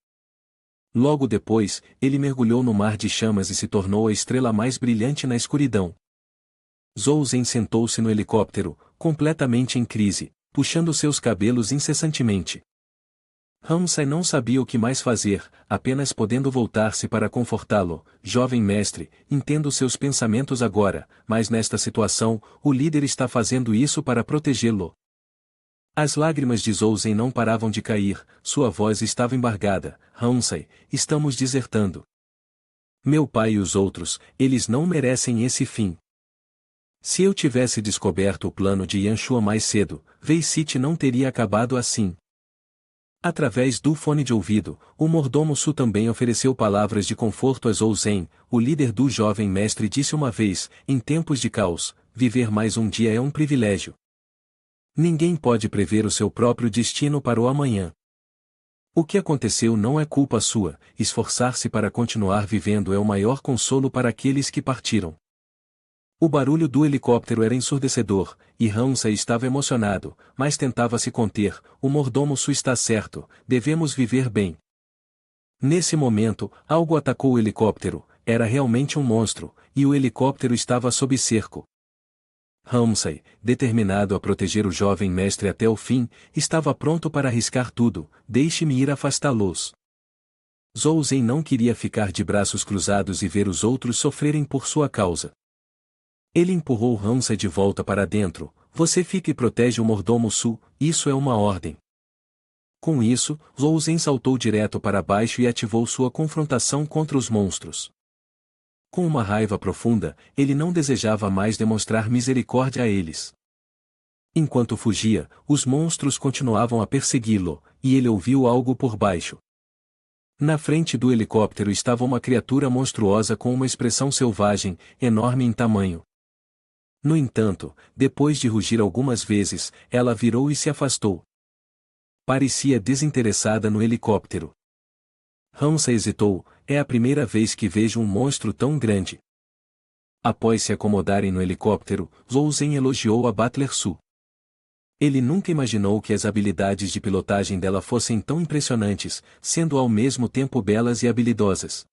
Logo depois, ele mergulhou no mar de chamas e se tornou a estrela mais brilhante na escuridão. Zhou Zhen sentou-se no helicóptero, completamente em crise, puxando seus cabelos incessantemente. Ramsay não sabia o que mais fazer, apenas podendo voltar-se para confortá-lo. Jovem mestre, entendo seus pensamentos agora, mas nesta situação, o líder está fazendo isso para protegê-lo. As lágrimas de Zhou Zhen não paravam de cair, sua voz estava embargada. Ramsay, estamos desertando. Meu pai e os outros, eles não merecem esse fim. Se eu tivesse descoberto o plano de Yanxua mais cedo, Wei City não teria acabado assim. Através do fone de ouvido, o mordomo Su também ofereceu palavras de conforto a Zhou Zhen. O líder do jovem mestre disse uma vez, em tempos de caos, viver mais um dia é um privilégio. Ninguém pode prever o seu próprio destino para o amanhã. O que aconteceu não é culpa sua, esforçar-se para continuar vivendo é o maior consolo para aqueles que partiram. O barulho do helicóptero era ensurdecedor, e Ramsay estava emocionado, mas tentava se conter. O mordomo Su está certo, devemos viver bem. Nesse momento, algo atacou o helicóptero, era realmente um monstro, e o helicóptero estava sob cerco. Ramsay, determinado a proteger o jovem mestre até o fim, estava pronto para arriscar tudo, deixe-me ir afastá-los. Zhou Zhen não queria ficar de braços cruzados e ver os outros sofrerem por sua causa. Ele empurrou Ramsay de volta para dentro, você fica e protege o mordomo Su, isso é uma ordem. Com isso, Zhou Zhen saltou direto para baixo e ativou sua confrontação contra os monstros. Com uma raiva profunda, ele não desejava mais demonstrar misericórdia a eles. Enquanto fugia, os monstros continuavam a persegui-lo, e ele ouviu algo por baixo. Na frente do helicóptero estava uma criatura monstruosa com uma expressão selvagem, enorme em tamanho. No entanto, depois de rugir algumas vezes, ela virou e se afastou. Parecia desinteressada no helicóptero. Ramsay hesitou, é a primeira vez que vejo um monstro tão grande. Após se acomodarem no helicóptero, Zhou Zhen elogiou a Butler Su. Ele nunca imaginou que as habilidades de pilotagem dela fossem tão impressionantes, sendo ao mesmo tempo belas e habilidosas.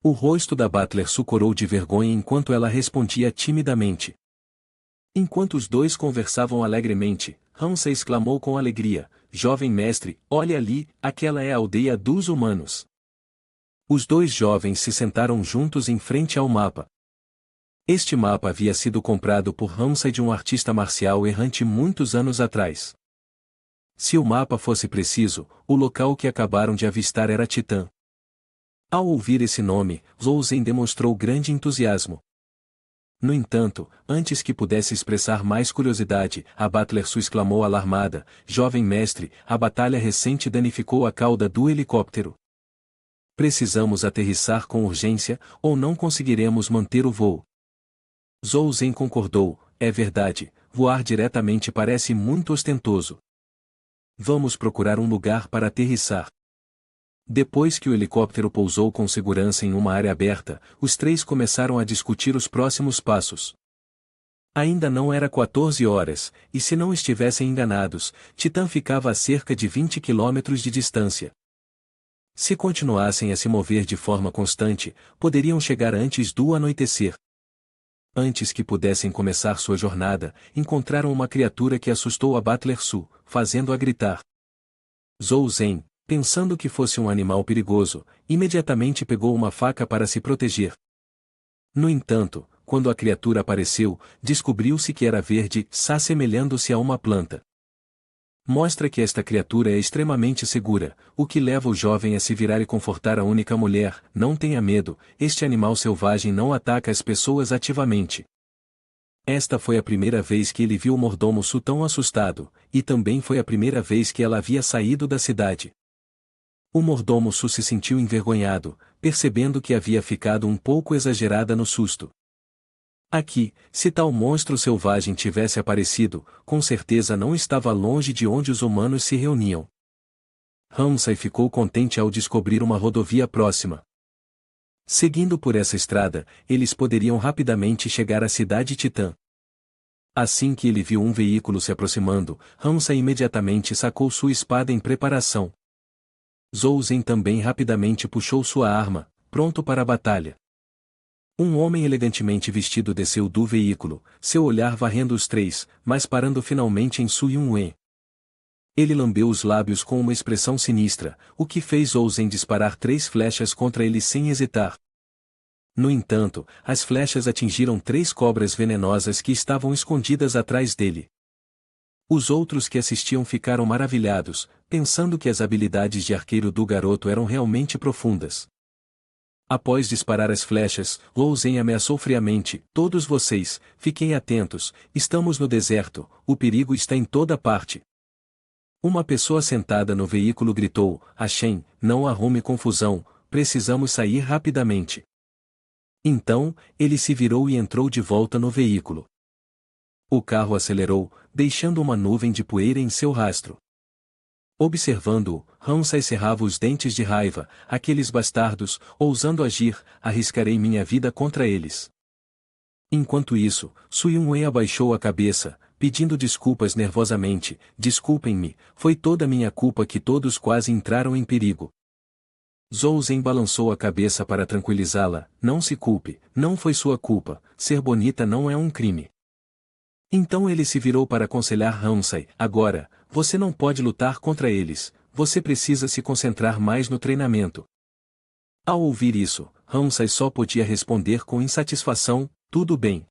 O rosto da Butler Su corou de vergonha enquanto ela respondia timidamente. Enquanto os dois conversavam alegremente, Ramsay exclamou com alegria, jovem mestre, olhe ali, aquela é a aldeia dos humanos. Os dois jovens se sentaram juntos em frente ao mapa. Este mapa havia sido comprado por Ramsay de um artista marcial errante muitos anos atrás. Se o mapa fosse preciso, o local que acabaram de avistar era Titã. Ao ouvir esse nome, Zhou Zhen demonstrou grande entusiasmo. No entanto, antes que pudesse expressar mais curiosidade, a Butler Su exclamou alarmada, jovem mestre, a batalha recente danificou a cauda do helicóptero. Precisamos aterrissar com urgência, ou não conseguiremos manter o voo. Zhou Zhen concordou, é verdade, voar diretamente parece muito ostentoso. Vamos procurar um lugar para aterrissar. Depois que o helicóptero pousou com segurança em uma área aberta, os três começaram a discutir os próximos passos. Ainda não era 14 horas, e se não estivessem enganados, Titã ficava a cerca de 20 quilômetros de distância. Se continuassem a se mover de forma constante, poderiam chegar antes do anoitecer. Antes que pudessem começar sua jornada, encontraram uma criatura que assustou a Butler Su, fazendo-a gritar. Zhou Zhen, pensando que fosse um animal perigoso, imediatamente pegou uma faca para se proteger. No entanto, quando a criatura apareceu, descobriu-se que era verde, assemelhando-se a uma planta. Mostra que esta criatura é extremamente segura, o que leva o jovem a se virar e confortar a única mulher. Não tenha medo, este animal selvagem não ataca as pessoas ativamente. Esta foi a primeira vez que ele viu o mordomo Su tão assustado, e também foi a primeira vez que ela havia saído da cidade. O mordomo Su se sentiu envergonhado, percebendo que havia ficado um pouco exagerada no susto. Aqui, se tal monstro selvagem tivesse aparecido, com certeza não estava longe de onde os humanos se reuniam. Ramsay ficou contente ao descobrir uma rodovia próxima. Seguindo por essa estrada, eles poderiam rapidamente chegar à cidade Titã. Assim que ele viu um veículo se aproximando, Ramsay imediatamente sacou sua espada em preparação. Zhou Zhen também rapidamente puxou sua arma, pronto para a batalha. Um homem elegantemente vestido desceu do veículo, seu olhar varrendo os três, mas parando finalmente em Su Yunwen. Ele lambeu os lábios com uma expressão sinistra, o que fez Zhou Zhen disparar 3 flechas contra ele sem hesitar. No entanto, as flechas atingiram 3 cobras venenosas que estavam escondidas atrás dele. Os outros que assistiam ficaram maravilhados, pensando que as habilidades de arqueiro do garoto eram realmente profundas. Após disparar as flechas, Zhou Zhen ameaçou friamente, todos vocês, fiquem atentos, estamos no deserto, o perigo está em toda parte. Uma pessoa sentada no veículo gritou, Shen, não arrume confusão, precisamos sair rapidamente. Então, ele se virou e entrou de volta no veículo. O carro acelerou, deixando uma nuvem de poeira em seu rastro. Observando-o, Ramsay cerrava os dentes de raiva, aqueles bastardos, ousando agir, arriscarei minha vida contra eles. Enquanto isso, Su Yunwen abaixou a cabeça, pedindo desculpas nervosamente, desculpem-me, foi toda minha culpa que todos quase entraram em perigo. Zhou Zhen balançou a cabeça para tranquilizá-la, não se culpe, não foi sua culpa, ser bonita não é um crime. Então ele se virou para aconselhar Ramsay, agora, você não pode lutar contra eles, você precisa se concentrar mais no treinamento. Ao ouvir isso, Ramsay só podia responder com insatisfação, tudo bem.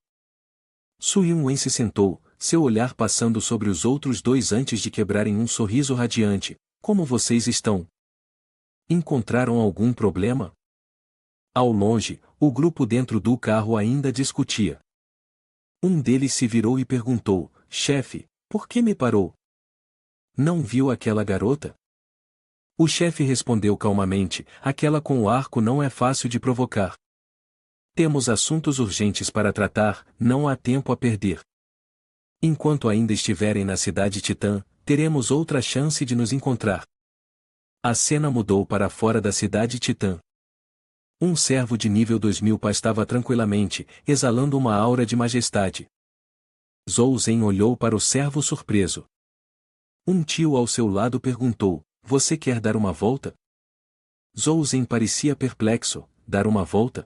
Su Yunwen se sentou, seu olhar passando sobre os outros dois antes de quebrarem um sorriso radiante, como vocês estão? Encontraram algum problema? Ao longe, o grupo dentro do carro ainda discutia. Um deles se virou e perguntou, chefe, por que me parou? Não viu aquela garota? O chefe respondeu calmamente, aquela com o arco não é fácil de provocar. Temos assuntos urgentes para tratar, não há tempo a perder. Enquanto ainda estiverem na cidade Titã, teremos outra chance de nos encontrar. A cena mudou para fora da cidade Titã. Um servo de nível 2000 pastava tranquilamente, exalando uma aura de majestade. Zhou Zhen olhou para o servo surpreso. Um tio ao seu lado perguntou, você quer dar uma volta? Zhou Zhen parecia perplexo, dar uma volta?